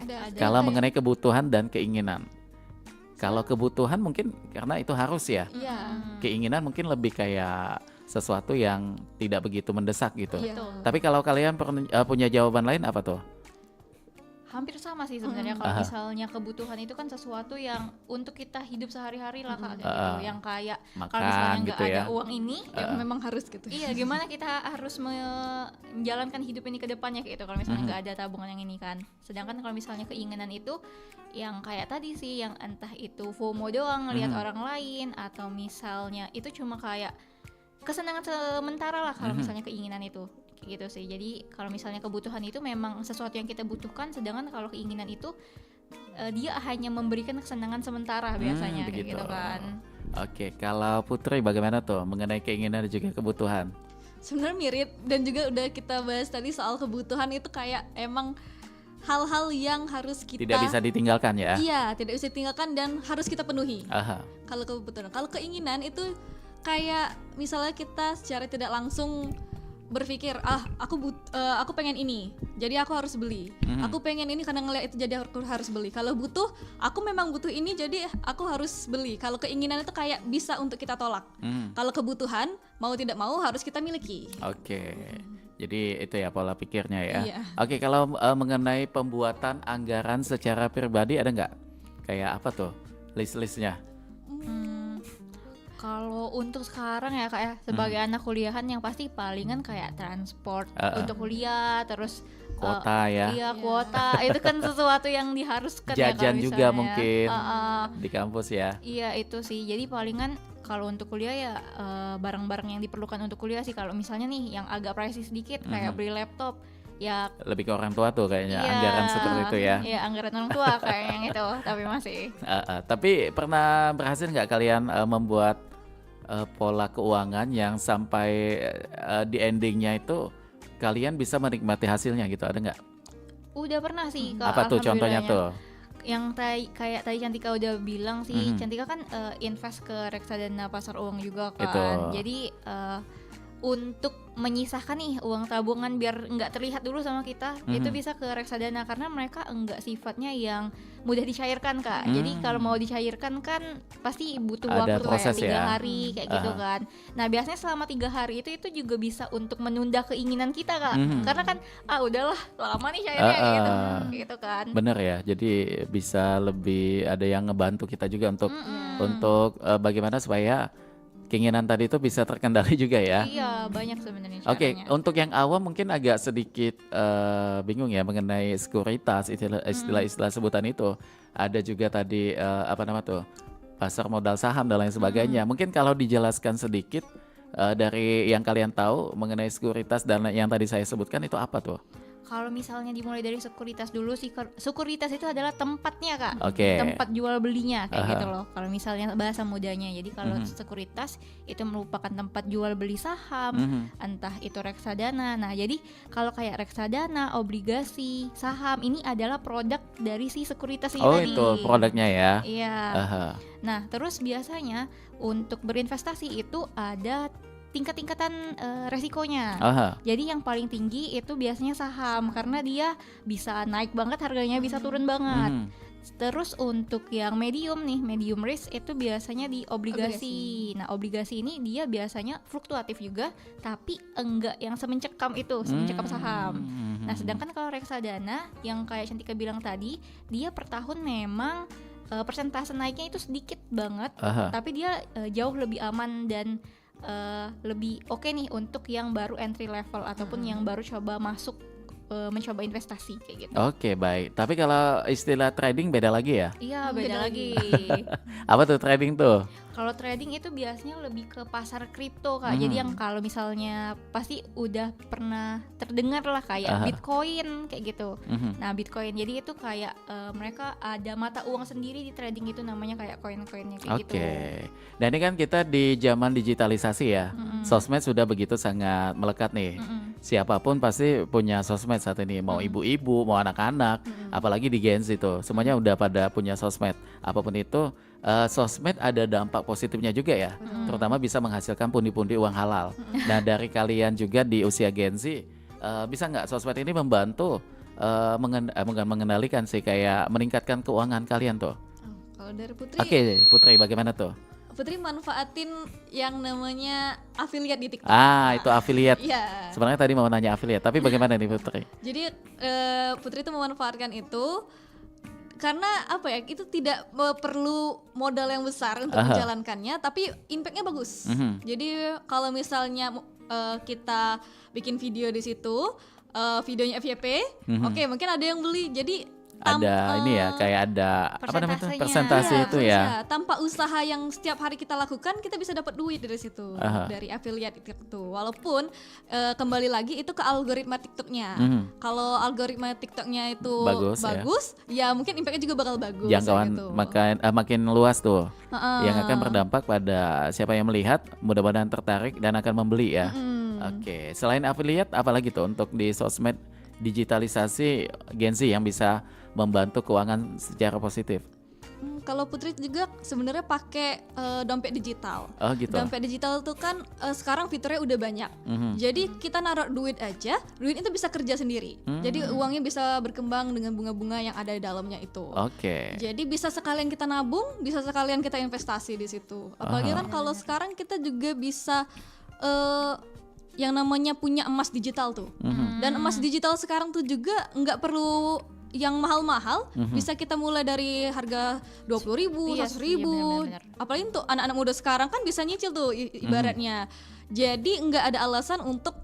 Ada. Kalau mengenai kebutuhan dan keinginan. Kalau kebutuhan mungkin karena itu harus ya. Keinginan mungkin lebih kayak sesuatu yang tidak begitu mendesak gitu. Tapi kalau kalian punya jawaban lain apa tuh? Hampir sama sih sebenarnya. Kalau misalnya kebutuhan itu kan sesuatu yang untuk kita hidup sehari-hari lah Kak, gitu. Yang kayak kalau misalnya nggak gitu ada ya. uang ini, ya memang harus gitu. iya gimana kita harus menjalankan hidup ini ke depannya gitu kalau misalnya nggak ada tabungan yang ini kan. Sedangkan kalau misalnya keinginan itu yang kayak tadi sih, yang entah itu FOMO doang ngelihat orang lain, atau misalnya itu cuma kayak kesenangan sementara lah kalau misalnya keinginan itu gitu sih. Jadi kalau misalnya kebutuhan itu memang sesuatu yang kita butuhkan, sedangkan kalau keinginan itu dia hanya memberikan kesenangan sementara biasanya kayak gitu kan. Oke, kalau Putri bagaimana tuh mengenai keinginan dan juga kebutuhan? Sebenarnya mirip, dan juga udah kita bahas tadi soal kebutuhan itu kayak emang hal-hal yang harus kita tidak bisa ditinggalkan ya. Iya, tidak bisa ditinggalkan dan harus kita penuhi. Kalau kebutuhan, kalau keinginan itu kayak misalnya kita secara tidak langsung berpikir aku pengen ini, jadi aku harus beli. Aku pengen ini karena ngeliat itu, jadi aku harus beli. Kalau butuh, aku memang butuh ini, jadi aku harus beli. Kalau keinginan itu kayak bisa untuk kita tolak. Kalau kebutuhan mau tidak mau harus kita miliki. Oke. Jadi itu ya pola pikirnya ya. Iya. Oke, kalau mengenai pembuatan anggaran secara pribadi ada nggak? Kayak apa tuh list-listnya? Kalau untuk sekarang ya Kak ya, sebagai anak kuliahan yang pasti palingan kayak transport untuk kuliah, terus kuota ya. Iya, kuota itu kan sesuatu yang diharuskan ya Jajan kalau juga misalnya. mungkin di kampus ya. Iya, itu sih. Jadi palingan kalau untuk kuliah ya barang-barang yang diperlukan untuk kuliah sih. Kalau misalnya nih yang agak pricey sedikit kayak beli laptop, ya lebih ke orang tua tuh kayaknya, anggaran seperti itu ya. Iya, anggaran orang tua kayak yang itu, tapi masih. Tapi pernah berhasil nggak kalian membuat pola keuangan yang sampai di endingnya itu kalian bisa menikmati hasilnya gitu, ada nggak? Udah pernah sih Kak. Apa tuh contohnya tuh? Yang kayak tadi Cantika udah bilang sih, Cantika kan invest ke reksadana pasar uang juga kan. Itu. Jadi untuk menyisahkan nih uang tabungan biar nggak terlihat dulu sama kita, itu bisa ke reksadana karena mereka enggak sifatnya yang mudah dicairkan Kak. Jadi kalau mau dicairkan kan pasti butuh Ada waktu proses kayak 3 ya. hari kayak gitu kan. Nah biasanya selama 3 hari itu juga bisa untuk menunda keinginan kita Kak. Karena kan udahlah lama nih cairnya gitu kan. Bener ya, jadi bisa lebih ada yang ngebantu kita juga untuk bagaimana supaya keinginan tadi itu bisa terkendali juga ya. Iya, banyak sebenarnya Oke, caranya. untuk yang awam mungkin agak sedikit bingung ya mengenai sekuritas, istilah-istilah sebutan itu. Ada juga tadi apa nama tuh, pasar modal saham dan lain sebagainya. Mungkin kalau dijelaskan sedikit dari yang kalian tahu mengenai sekuritas dan yang tadi saya sebutkan itu apa tuh? Kalau misalnya dimulai dari sekuritas dulu sih, sekuritas itu adalah tempatnya Kak. Oke. Tempat jual belinya kayak gitu loh. Kalau misalnya bahasa mudanya. Jadi kalau sekuritas itu merupakan tempat jual beli saham, entah itu reksadana. Nah, jadi kalau kayak reksadana, obligasi, saham ini adalah produk dari si sekuritas ini tadi. Itu produknya ya. Iya. Nah, terus biasanya untuk berinvestasi itu ada tingkat-tingkatan resikonya. Jadi yang paling tinggi itu biasanya saham karena dia bisa naik banget harganya, bisa turun banget. Terus untuk yang medium nih, medium risk itu biasanya di obligasi. Nah, obligasi ini dia biasanya fluktuatif juga, tapi enggak yang semencekam itu, semencekam saham. Nah, sedangkan kalau reksadana yang kayak Cantika bilang tadi, dia per tahun memang persentase naiknya itu sedikit banget, tapi dia jauh lebih aman dan lebih oke nih untuk yang baru entry level ataupun yang baru coba masuk mencoba investasi kayak gitu. Oke, baik. Tapi kalau istilah trading beda lagi ya? Iya, beda lagi. Apa tuh trading tuh? Kalau trading itu biasanya lebih ke pasar kripto Kak. Jadi yang kalau misalnya pasti udah pernah terdengar lah kayak Bitcoin kayak gitu. Nah, Bitcoin jadi itu kayak mereka ada mata uang sendiri di trading itu, namanya kayak koin-koinnya kayak gitu. Oke. Dan ini kan kita di zaman digitalisasi ya. Sosmed sudah begitu sangat melekat nih. Siapapun pasti punya sosmed saat ini, mau ibu-ibu, mau anak-anak, apalagi di Gen Z itu, semuanya udah pada punya sosmed. Apapun itu, sosmed ada dampak positifnya juga ya, terutama bisa menghasilkan pundi-pundi uang halal. Nah, dari kalian juga di usia Gen Z, bisa nggak sosmed ini membantu mengendalikan sih, kayak meningkatkan keuangan kalian tuh? Kalau dari Putri, Oke, Putri bagaimana tuh? Putri manfaatin yang namanya affiliate di TikTok. Itu affiliate. Iya. Sebenarnya tadi mau nanya affiliate, tapi bagaimana nih Putri? Jadi Putri itu memanfaatkan itu karena apa ya, itu tidak perlu modal yang besar untuk menjalankannya, tapi impactnya bagus. Jadi kalau misalnya kita bikin video di situ, videonya FYP, oke, mungkin ada yang beli. Jadi ada ini ya, kayak ada apa namanya tuh, persentase itu ya. Tanpa usaha yang setiap hari kita lakukan, kita bisa dapat duit dari situ, dari affiliate itu. Walaupun kembali lagi itu ke algoritma TikToknya. Kalau algoritma TikToknya itu bagus ya mungkin impactnya juga bakal bagus. Jangkauan gitu. makin luas tuh, yang akan berdampak pada siapa yang melihat, mudah-mudahan tertarik dan akan membeli ya. Oke, selain affiliate, apalagi tuh untuk di sosmed digitalisasi Gen Z yang bisa membantu keuangan secara positif? Kalau Putri juga sebenarnya pakai dompet digital. Gitu. Dompet digital itu kan sekarang fiturnya udah banyak. Jadi kita naruh duit aja, duit itu bisa kerja sendiri. Jadi uangnya bisa berkembang dengan bunga-bunga yang ada di dalamnya itu. Jadi bisa sekalian kita nabung, bisa sekalian kita investasi di situ. Apalagi kan kalau sekarang kita juga bisa yang namanya punya emas digital tuh. Dan emas digital sekarang tuh juga nggak perlu yang mahal-mahal, bisa kita mulai dari harga 20.000, 100.000. Apalagi untuk anak-anak muda sekarang kan bisa nyicil tuh ibaratnya. Jadi nggak ada alasan untuk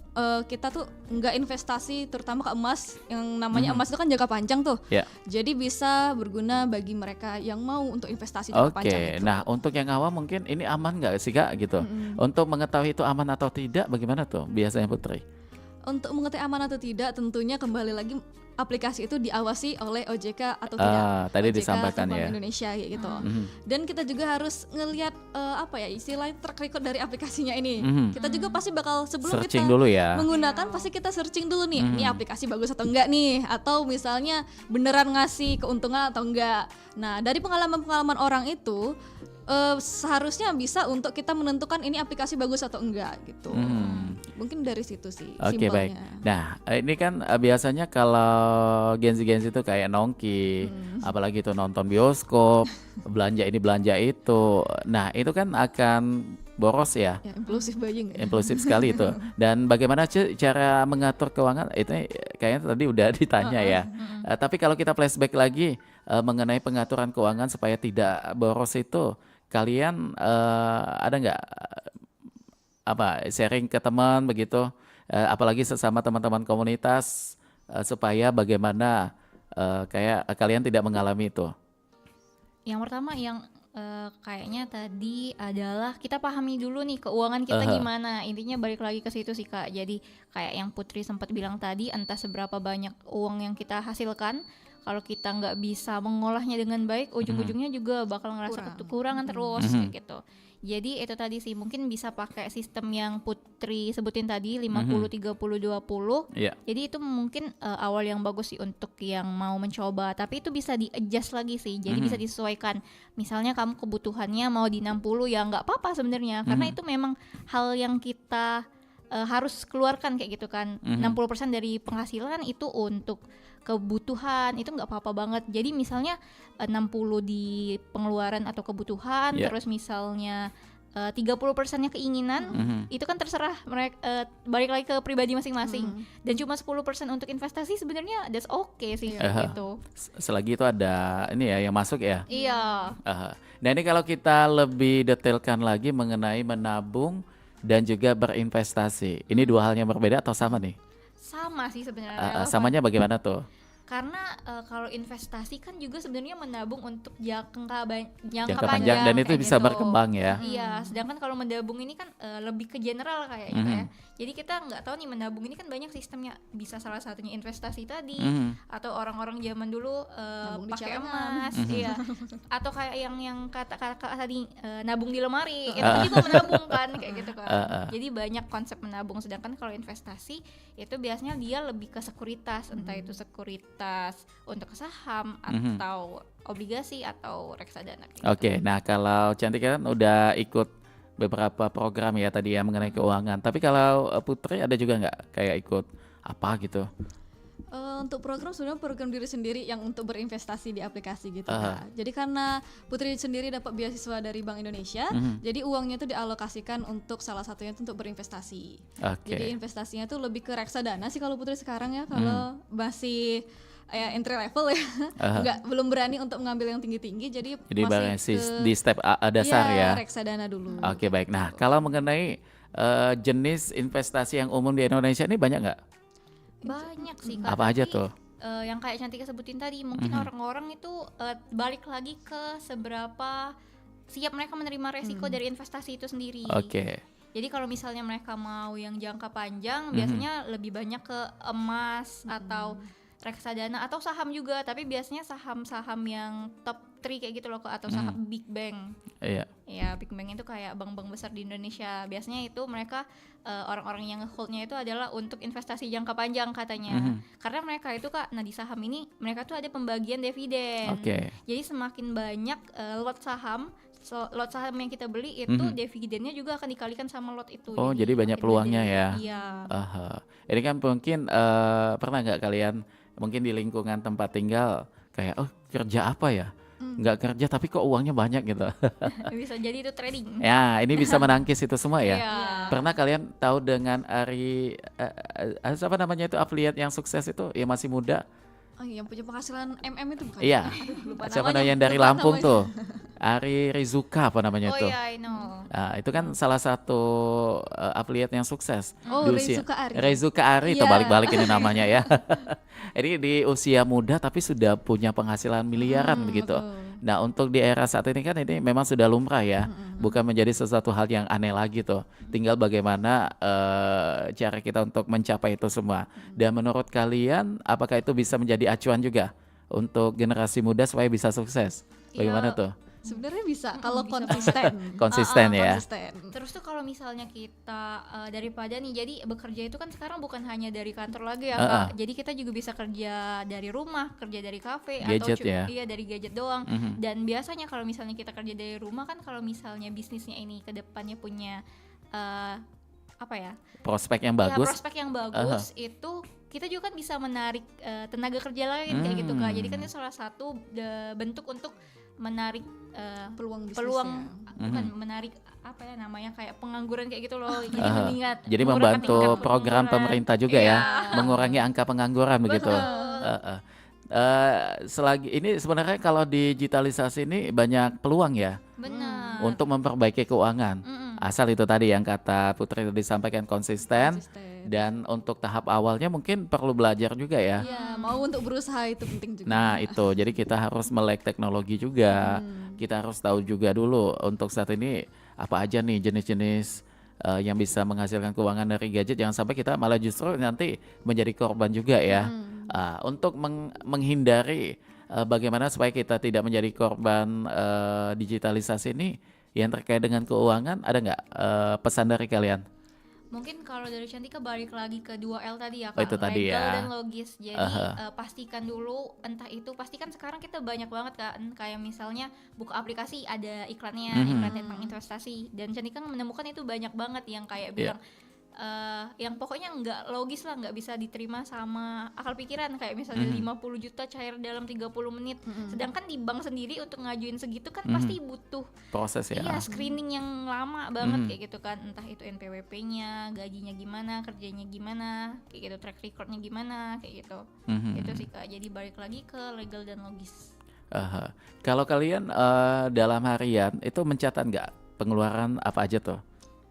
kita tuh nggak investasi, terutama ke emas. Yang namanya emas itu kan jangka panjang tuh. Jadi bisa berguna bagi mereka yang mau untuk investasi jangka panjang itu. Nah untuk yang awam mungkin ini aman nggak sih Kak gitu? Untuk mengetahui itu aman atau tidak, bagaimana tuh biasanya Putri? Untuk mengetahui aman atau tidak, tentunya kembali lagi aplikasi itu diawasi oleh OJK atau tidak. Tadi OJK disampaikan Bank ya. Indonesia gitu. Dan kita juga harus ngelihat apa ya, istilahnya track record dari aplikasinya ini. Kita juga pasti bakal sebelum searching kita dulu ya. menggunakan, pasti kita searching dulu nih, ini aplikasi bagus atau enggak nih, atau misalnya beneran ngasih keuntungan atau enggak. Nah, dari pengalaman-pengalaman orang itu seharusnya bisa untuk kita menentukan ini aplikasi bagus atau enggak gitu. Mungkin dari situ sih Oke, baik. simpelnya. Nah, ini kan biasanya kalau Gen Z itu kayak nongki, apalagi itu nonton bioskop, belanja ini belanja itu. Nah, itu kan akan boros ya. Ya, impulsif buying ya. Impulsif sekali itu. Dan bagaimana cara mengatur keuangan itu kayaknya tadi udah ditanya ya. Tapi kalau kita flashback lagi mengenai pengaturan keuangan supaya tidak boros itu, kalian ada nggak sharing ke teman begitu, apalagi sesama teman-teman komunitas supaya bagaimana kayak kalian tidak mengalami itu? Yang pertama yang kayaknya tadi adalah kita pahami dulu nih keuangan kita gimana. Intinya balik lagi ke situ sih Kak. Jadi kayak yang Putri sempat bilang tadi, entah seberapa banyak uang yang kita hasilkan, kalau kita nggak bisa mengolahnya dengan baik, ujung-ujungnya juga bakal ngerasa kekurangan terus kayak gitu. Jadi itu tadi sih, mungkin bisa pakai sistem yang Putri sebutin tadi 50 30 20. Jadi itu mungkin awal yang bagus sih untuk yang mau mencoba, tapi itu bisa di-adjust lagi sih. Jadi bisa disesuaikan. Misalnya kamu kebutuhannya mau di 60 ya nggak apa-apa sebenarnya, karena itu memang hal yang kita harus keluarkan kayak gitu kan. 60% dari penghasilan itu untuk kebutuhan, itu nggak apa-apa banget. Jadi misalnya 60 di pengeluaran atau kebutuhan, terus misalnya 30%-nya keinginan, itu kan terserah mereka, balik lagi ke pribadi masing-masing. Dan cuma 10% untuk investasi sebenarnya that's okay sih gitu. Selagi itu ada ini ya yang masuk ya. Iya. Nah, ini kalau kita lebih detailkan lagi mengenai menabung dan juga berinvestasi, ini dua hal yang berbeda atau sama nih? Sama sih sebenarnya. Samanya bagaimana tuh? Karena kalau investasi kan juga sebenarnya menabung untuk jangka panjang dan itu bisa gitu. Berkembang ya. Iya, sedangkan kalau menabung ini kan lebih ke general kayaknya ya. Jadi kita nggak tahu nih menabung ini kan banyak sistemnya. Bisa salah satunya investasi tadi, atau orang-orang zaman dulu pakai emas, iya. Atau kayak yang kata tadi nabung di lemari, itu juga menabung kan kayak gitu kan. Jadi banyak konsep menabung. Sedangkan kalau investasi itu biasanya dia lebih ke sekuritas, entah itu sekuritas untuk saham atau obligasi atau reksadana gitu. Oke, nah kalau Cantik kan udah ikut beberapa program ya tadi ya mengenai keuangan. Tapi kalau Putri ada juga nggak kayak ikut apa gitu? Untuk program sebenarnya program diri sendiri yang untuk berinvestasi di aplikasi gitu Kak. Jadi karena Putri sendiri dapat beasiswa dari Bank Indonesia, jadi uangnya itu dialokasikan untuk salah satunya itu untuk berinvestasi. Jadi investasinya tuh lebih ke reksadana sih kalau Putri sekarang ya, kalau masih entry level ya, belum berani untuk mengambil yang tinggi-tinggi, jadi masih di step dasar ya. Reksadana dulu. Oke, baik. Nah, kalau mengenai jenis investasi yang umum di Indonesia ini banyak nggak? Banyak sih Kak. Apa aja tuh? Yang kayak Cantika sebutin tadi, mungkin orang-orang itu balik lagi ke seberapa siap mereka menerima resiko dari investasi itu sendiri. Jadi kalau misalnya mereka mau yang jangka panjang, biasanya lebih banyak ke emas atau reksadana atau saham juga, tapi biasanya saham-saham yang top 3 kayak gitu loh, atau saham big bank. Iya, big bank itu kayak bank-bank besar di Indonesia. Biasanya itu mereka orang-orang yang holdnya itu adalah untuk investasi jangka panjang katanya. Karena mereka itu Kak, nah di saham ini mereka tuh ada pembagian dividen. Jadi semakin banyak lot saham yang kita beli itu dividennya juga akan dikalikan sama lot itu. Jadi banyak peluangnya ya. Iya. Ini kan mungkin pernah nggak kalian mungkin di lingkungan tempat tinggal kayak kerja apa ya? Nggak kerja tapi kok uangnya banyak gitu. Bisa jadi itu trading. Ya, ini bisa menangkis itu semua ya. Pernah kalian tahu dengan apa namanya itu afiliat yang sukses itu yang masih muda? Yang punya penghasilan itu bukan? Iya. Siapa namanya yang dari Lampung tuh? Ari Rizuka apa namanya tuh? I know. Nah, itu kan salah satu afiliat yang sukses. Rizuka Ari. Itu balik-balik ini namanya ya. Ini di usia muda tapi sudah punya penghasilan miliaran begitu. Nah, untuk di era saat ini kan ini memang sudah lumrah ya. Bukan menjadi sesuatu hal yang aneh lagi tuh. Tinggal bagaimana cara kita untuk mencapai itu semua. Dan menurut kalian apakah itu bisa menjadi acuan juga untuk generasi muda supaya bisa sukses? Bagaimana tuh? Sebenarnya bisa kalau Bisa konsisten. Konsisten ya. Konsisten. Terus tuh kalau misalnya kita daripada nih, jadi bekerja itu kan sekarang bukan hanya dari kantor lagi ya Kak. Jadi kita juga bisa kerja dari rumah, kerja dari kafe Gadget atau ya. iya dari gadget doang. Dan biasanya kalau misalnya kita kerja dari rumah kan, kalau misalnya bisnisnya ini ke depannya punya apa ya? Prospek yang Ya, bagus. prospek yang bagus itu kita juga kan bisa menarik tenaga kerja lain kayak gitu Kak. Jadi kan itu salah satu bentuk untuk menarik Peluang bisnisnya. peluang bukan menarik apa ya namanya, kayak pengangguran kayak gitu loh. Jadi mengingat Jadi menurunkan membantu tingkat program pengangguran. pemerintah juga ya, mengurangi angka pengangguran begitu. Selagi ini sebenarnya kalau digitalisasi ini banyak peluang ya Benar. untuk memperbaiki keuangan. Asal itu tadi yang kata Putri tadi sampaikan, konsisten. Dan untuk tahap awalnya mungkin perlu belajar juga ya. Iya, mau untuk berusaha itu penting juga. Nah itu, jadi kita harus melek teknologi juga. Kita harus tahu juga dulu untuk saat ini apa aja nih jenis-jenis yang bisa menghasilkan keuangan dari gadget. Jangan sampai kita malah justru nanti menjadi korban juga ya. Untuk menghindari bagaimana supaya kita tidak menjadi korban digitalisasi ini yang terkait dengan keuangan, ada nggak pesan dari kalian? Mungkin kalau dari Cantika balik lagi ke 2L tadi ya Kak, Oh, itu tadi legal ya. dan logis. Jadi pastikan dulu, entah itu pastikan sekarang kita banyak banget kan, kayak misalnya buka aplikasi ada iklannya, iklan tentang investasi, dan Cantika menemukan itu banyak banget yang kayak bilang yang pokoknya nggak logis lah, nggak bisa diterima sama akal pikiran, kayak misalnya 50 juta cair dalam 30 menit. Sedangkan di bank sendiri untuk ngajuin segitu kan pasti butuh Proses ya. iya screening yang lama banget kayak gitu kan, entah itu NPWP-nya, gajinya gimana, kerjanya gimana, kayak gitu, track record-nya gimana, kayak gitu. Itu sih Kak. Jadi balik lagi ke legal dan logis. Kalau kalian dalam harian itu mencatat nggak pengeluaran apa aja tuh?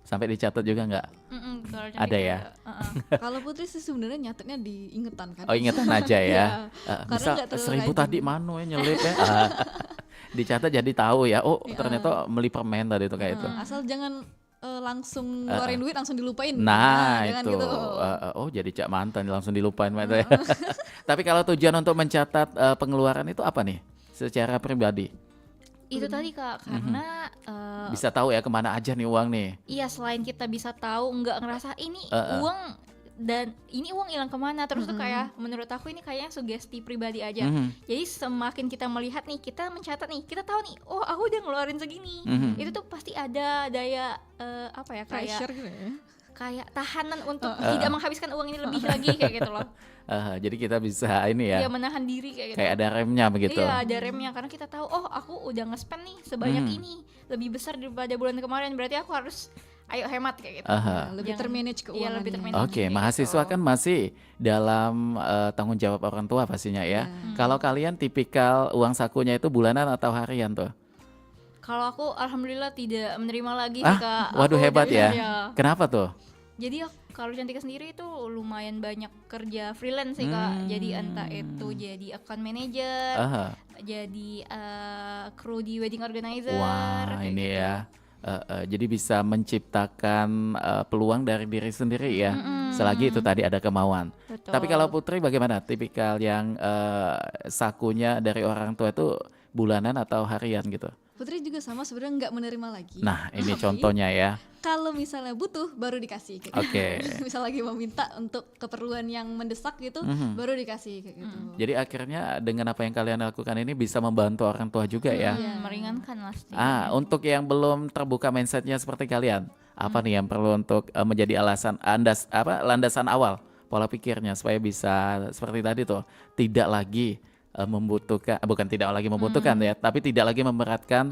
Sampai dicatat juga nggak? Kalau Ada Cantika ya? Kalau Putri sih sebenarnya nyatetnya di ingetan kan. Oh ingetan aja ya. Karena Misal nggak terlalu 1.000 rajin. tadi mano ya nyelip ya. Dicatat jadi tahu ya. Oh ternyata beli permen tadi tuh kayak itu. Asal jangan langsung ngeluarin duit langsung dilupain. Nah jangan itu. gitu. Oh jadi cak mantan langsung dilupain itu ya. Tapi kalau tujuan untuk mencatat pengeluaran itu apa nih? Secara pribadi Itu tadi Kak, karena bisa tahu ya kemana aja nih uang nih. iya, selain kita bisa tahu, nggak ngerasa ini uang dan ini uang hilang kemana, terus tuh kayak menurut aku ini kayaknya sugesti pribadi aja. Jadi semakin kita melihat nih, kita mencatat nih, kita tahu nih, oh aku udah ngeluarin segini. Itu tuh pasti ada daya apa ya, kayak Pressure gitu ya. kayak tahanan untuk tidak menghabiskan uang ini lebih lagi kayak gitu loh. Jadi kita bisa ini ya. Dia menahan diri kayak gitu. Kayak ada remnya begitu. Iya, ada remnya, karena kita tahu oh aku udah nge-spend nih sebanyak ini, lebih besar daripada bulan kemarin, berarti aku harus ayo hemat kayak gitu. Lebih termanage keuangannya. Iya, lebih termanage. Oke, kayak mahasiswa gitu. kan masih dalam tanggung jawab orang tua pastinya ya. Kalau kalian tipikal uang sakunya itu bulanan atau harian tuh? Kalau aku alhamdulillah tidak menerima lagi sih Kak. Waduh Aku hebat udah- ya. Kenapa tuh? Jadi kalau Cantika sendiri itu lumayan banyak kerja freelance sih Kak. Jadi entah itu jadi account manager, jadi kru di wedding organizer. Wah kayak ini gitu. ya. Jadi bisa menciptakan peluang dari diri sendiri ya. Selagi itu tadi ada kemauan. Betul. Tapi kalau Putri bagaimana? Tipikal yang sakunya dari orang tua itu bulanan atau harian gitu? Putri juga sama, sebenarnya nggak menerima lagi. Nah ini Tapi contohnya ya. kalau misalnya butuh baru dikasih kayak Oke. gitu. Misal lagi mau minta untuk keperluan yang mendesak gitu, baru dikasih kayak gitu. Jadi akhirnya dengan apa yang kalian lakukan ini bisa membantu orang tua juga ya. Meringankan pasti. Untuk yang belum terbuka mindsetnya seperti kalian, apa nih yang perlu untuk menjadi alasan landasan awal pola pikirnya supaya bisa seperti tadi tuh, tidak lagi membutuhkan, bukan tidak lagi membutuhkan ya, tapi tidak lagi memberatkan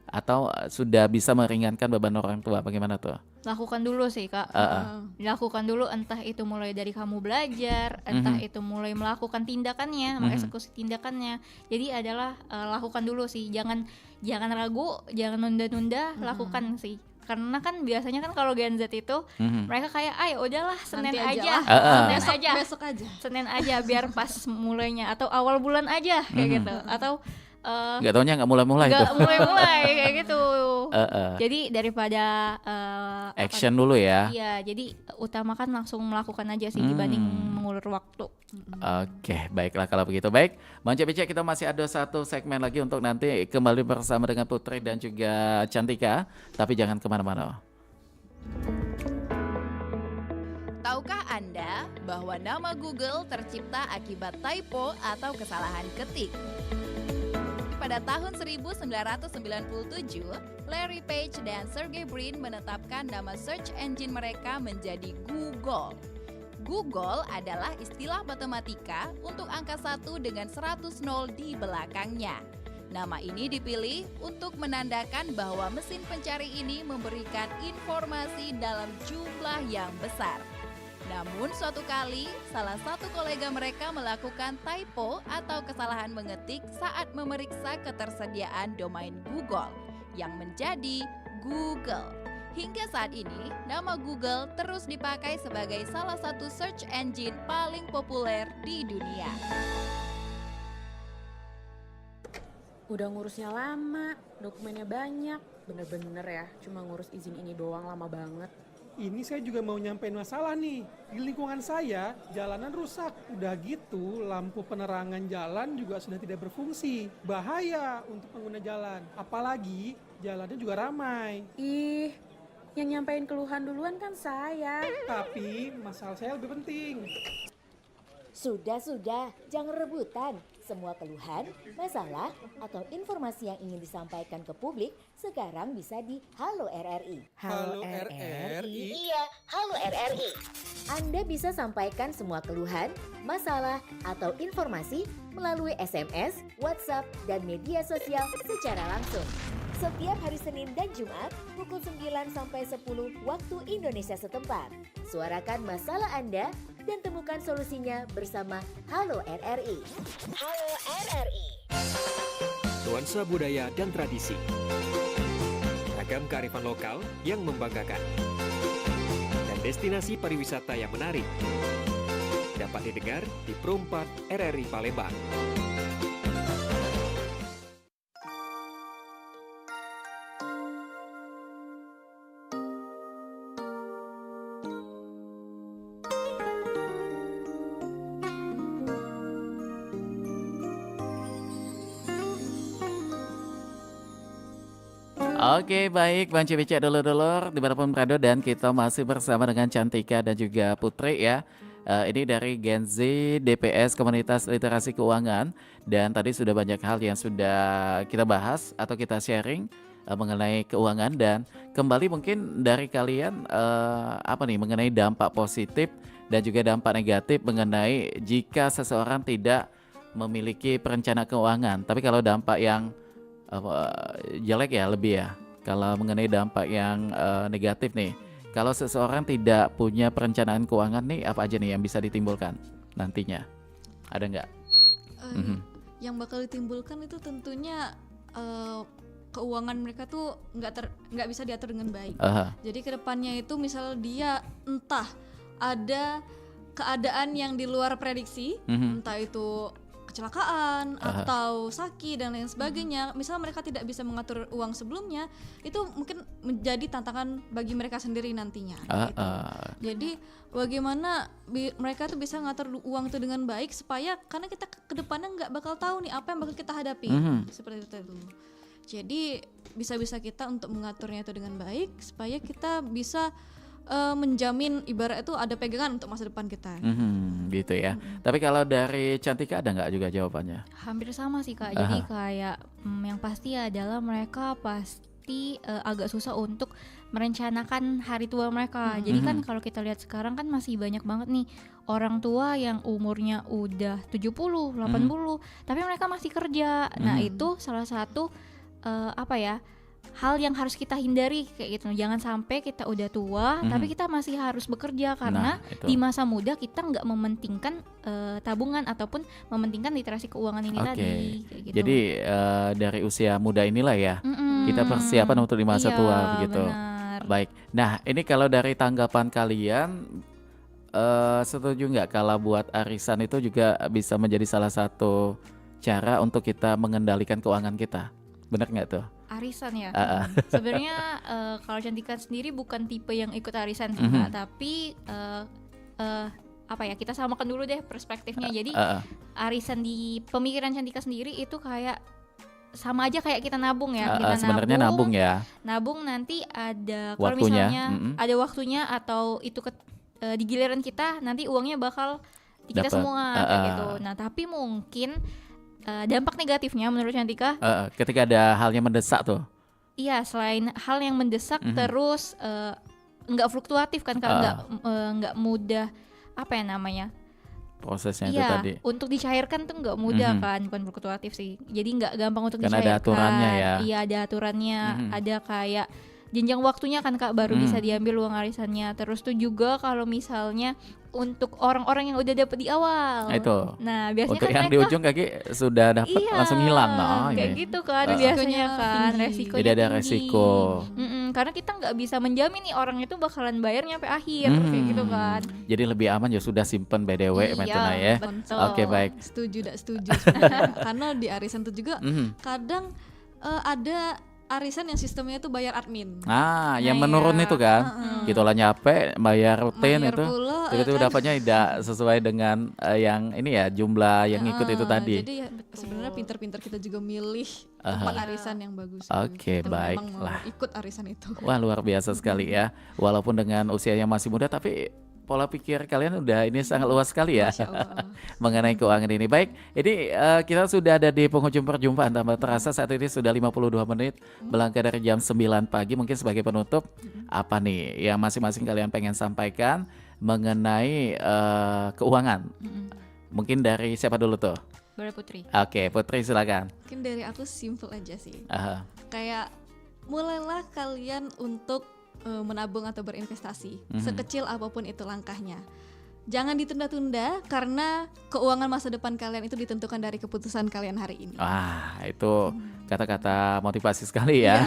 atau sudah bisa meringankan beban orang tua. Bagaimana tuh? Lakukan dulu sih Kak. Lakukan dulu, entah itu mulai dari kamu belajar, entah itu mulai melakukan tindakannya, mengeksekusi tindakannya. Jadi adalah lakukan dulu sih, jangan ragu, jangan nunda-nunda, lakukan sih. Karena kan biasanya kan kalau Gen Z itu mereka kayak ayo udahlah Senin Nanti aja, besok aja. Senin aja biar pas mulainya, atau awal bulan aja kayak gitu, atau Nggak taunya nggak mulai-mulai tuh. nggak mulai kayak gitu. Jadi daripada Action dulu ya. iya, jadi utamakan langsung melakukan aja sih dibanding mengulur waktu. Oke, baiklah kalau begitu. Baik, Mance Bice, kita masih ada satu segmen lagi untuk nanti kembali bersama dengan Putri dan juga Cantika. Tapi jangan kemana-mana. Tahukah Anda bahwa nama Google tercipta akibat typo atau kesalahan ketik? Pada tahun 1997, Larry Page dan Sergey Brin menetapkan nama search engine mereka menjadi Google. Google adalah istilah matematika untuk angka 1 dengan 100 nol di belakangnya. Nama ini dipilih untuk menandakan bahwa mesin pencari ini memberikan informasi dalam jumlah yang besar. Namun suatu kali, salah satu kolega mereka melakukan typo atau kesalahan mengetik saat memeriksa ketersediaan domain Google, yang menjadi Google. Hingga saat ini, nama Google terus dipakai sebagai salah satu search engine paling populer di dunia. Udah ngurusnya lama, dokumennya banyak, bener-bener ya, cuma ngurus izin ini doang lama banget. Ini saya juga mau nyampein masalah nih. Di lingkungan saya, jalanan rusak. Udah gitu, lampu penerangan jalan juga sudah tidak berfungsi. Bahaya untuk pengguna jalan. Apalagi jalannya juga ramai. Ih, yang nyampein keluhan duluan kan saya. Tapi masalah saya lebih penting. Sudah, jangan rebutan. Semua keluhan, masalah, atau informasi yang ingin disampaikan ke publik sekarang bisa di Halo RRI. Halo RRI? Iya, Halo RRI. Anda bisa sampaikan semua keluhan, masalah, atau informasi melalui SMS, WhatsApp, dan media sosial secara langsung. Setiap hari Senin dan Jumat pukul 9 sampai 10 waktu Indonesia setempat. Suarakan masalah Anda dan temukan solusinya bersama Halo RRI. Halo RRI. Nuansa budaya dan tradisi. Ragam kearifan lokal yang membanggakan. Dan destinasi pariwisata yang menarik. Dapat didengar di Pro 4 RRI Palembang. Oke, baik, Mance Bice dulur-dulur dimanapun berada, dan kita masih bersama dengan Cantika dan juga Putri ya. Ini dari Gen Z DPS Komunitas Literasi Keuangan, dan tadi sudah banyak hal yang sudah kita bahas atau kita sharing mengenai keuangan. Dan kembali mungkin dari kalian apa nih mengenai dampak positif dan juga dampak negatif mengenai jika seseorang tidak memiliki perencana keuangan. Tapi kalau dampak yang jelek ya lebih ya. Kalau mengenai dampak yang negatif nih, kalau seseorang tidak punya perencanaan keuangan nih, apa aja nih yang bisa ditimbulkan nantinya? Ada nggak? Yang bakal ditimbulkan itu tentunya keuangan mereka tuh nggak bisa diatur dengan baik. Jadi kedepannya itu misal dia entah ada keadaan yang di luar prediksi, entah itu kecelakaan atau sakit dan lain sebagainya. Misal mereka tidak bisa mengatur uang sebelumnya, itu mungkin menjadi tantangan bagi mereka sendiri nantinya. Gitu. Jadi bagaimana mereka tuh bisa ngatur uang itu dengan baik supaya karena kita ke depannya nggak bakal tahu nih apa yang bakal kita hadapi. Seperti itu. Jadi bisa-bisa kita untuk mengaturnya itu dengan baik supaya kita bisa menjamin ibarat itu ada pegangan untuk masa depan kita. Gitu ya. Tapi kalau dari Cantika ada nggak juga jawabannya? Hampir sama sih Kak. Jadi kayak yang pasti adalah mereka pasti agak susah untuk merencanakan hari tua mereka. Jadi kan kalau kita lihat sekarang kan masih banyak banget nih orang tua yang umurnya udah 70, 80, tapi mereka masih kerja. Nah itu salah satu hal yang harus kita hindari kayak gitu. Jangan sampai kita udah tua tapi kita masih harus bekerja karena di masa muda kita nggak mementingkan tabungan ataupun mementingkan literasi keuangan ini tadi kayak gitu. Jadi dari usia muda inilah ya kita persiapan untuk di masa tua begitu. Benar. Baik. Nah, ini kalau dari tanggapan kalian setuju nggak kalau buat arisan itu juga bisa menjadi salah satu cara untuk kita mengendalikan keuangan kita? Benar nggak tuh? Arisan ya. Sebenarnya kalau Cantika sendiri bukan tipe yang ikut arisan sih, tapi apa ya, kita samakan dulu deh perspektifnya. Jadi arisan di pemikiran Cantika sendiri itu kayak sama aja kayak kita nabung ya. Kita sebenarnya nabung ya. Nabung nanti ada kalau misalnya ada waktunya atau itu di giliran kita nanti uangnya bakal di kita semua kayak gitu. Nah, tapi mungkin dampak negatifnya menurut Cantika ketika ada hal yang mendesak tuh. Iya, selain hal yang mendesak terus nggak fluktuatif kan, nggak mudah apa ya namanya prosesnya itu tadi. Untuk dicairkan tuh nggak mudah kan, bukan fluktuatif sih. Jadi nggak gampang untuk kan dicairkan. Ada aturannya ya. Iya, ada aturannya. Ada kayak jenjang waktunya kan Kak, baru bisa diambil uang arisannya. Terus tuh juga kalau misalnya untuk orang-orang yang udah dapet di awal. Itu. Nah, biasanya untuk kan yang mereka di ujung kaki sudah dapat langsung hilang. Kayak gitu kan biasanya kan, resikonya jadi ada tinggi. resiko. Karena kita nggak bisa menjamin nih orang itu bakalan bayar nyampe akhir kayak gitu kan. Jadi lebih aman ya sudah simpen BDW Metuna ya. Betul. Oke, baik. Setuju karena di arisan itu juga kadang ada arisan yang sistemnya itu bayar admin. Yang menurun itu kan. Gitu lah nyampe bayar rutin itu. Tiba-tiba dapatnya tidak sesuai dengan yang ini ya, jumlah yang ikut itu tadi. Jadi sebenarnya pinter-pinter kita juga milih tempat arisan yang bagus. Oke, baiklah. Ikut arisan itu. Wah, luar biasa sekali ya. Walaupun dengan usia yang masih muda tapi pola pikir kalian udah ini sangat luas sekali ya mengenai keuangan ini. Baik, ini kita sudah ada di penghujung perjumpaan. Tambah terasa saat ini sudah 52 menit melangkah dari jam 9 pagi. Mungkin sebagai penutup, apa nih yang masing-masing kalian pengen sampaikan mengenai keuangan? Mungkin dari siapa dulu tuh? Boleh Putri. Oke, Putri silakan. Mungkin dari aku simple aja sih. Kayak mulailah kalian untuk menabung atau berinvestasi, sekecil apapun itu langkahnya. Jangan ditunda-tunda karena keuangan masa depan kalian itu ditentukan dari keputusan kalian hari ini. Wah, itu kata-kata motivasi sekali ya.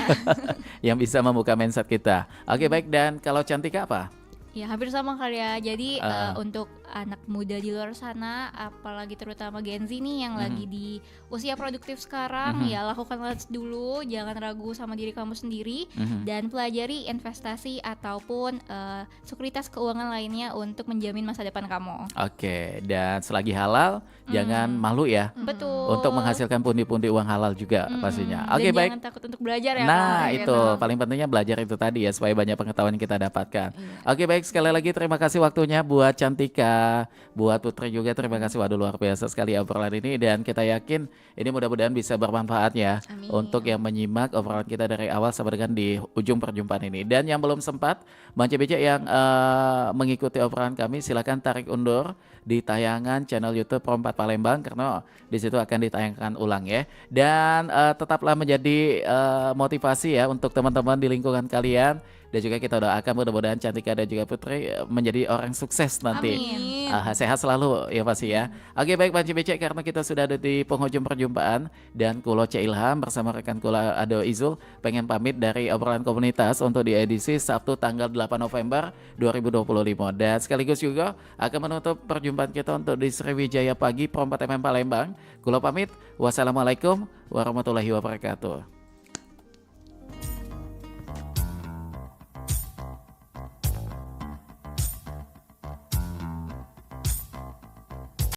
Yang bisa membuka mindset kita. Oke, baik, dan kalau Cantika apa? Ya hampir sama kali ya. Jadi untuk anak muda di luar sana, apalagi terutama Gen Z nih yang lagi di usia produktif sekarang, ya lakukanlah dulu, jangan ragu sama diri kamu sendiri dan pelajari investasi ataupun sekuritas keuangan lainnya untuk menjamin masa depan kamu. Oke, dan selagi halal jangan malu ya. Betul. Untuk menghasilkan pundi-pundi uang halal juga pastinya. Oke, dan baik. Jangan takut untuk belajar ya. Nah, itu paling pentingnya belajar itu tadi ya, supaya banyak pengetahuan yang kita dapatkan. Oke, baik, sekali lagi terima kasih waktunya buat Cantika, buat Putri juga terima kasih. Waduh, luar biasa sekali obrolan ini dan kita yakin ini mudah-mudahan bisa bermanfaat ya. Amin. Untuk yang menyimak obrolan kita dari awal sampai dengan di ujung perjumpaan ini. Dan yang belum sempat Banca Becek yang mengikuti obrolan kami, silakan tarik undur di tayangan channel YouTube Pro 4 Palembang karena di situ akan ditayangkan ulang ya. Dan tetaplah menjadi motivasi ya untuk teman-teman di lingkungan kalian. Dan juga kita doakan mudah-mudahan Cantika dan juga Putri menjadi orang sukses nanti. Sehat selalu ya pasti ya. Oke, baik Banca Becek, karena kita sudah ada di penghujung perjumpaan dan Kulo C Ilham bersama rekan Kulo Ado Izul pengen pamit dari obrolan komunitas untuk di edisi Sabtu tanggal 8 November 2025. Dan sekaligus juga akan menutup perjumpaan kita untuk di Sriwijaya Pagi Pro 4 FM Palembang. Kulo pamit. Wassalamualaikum warahmatullahi wabarakatuh.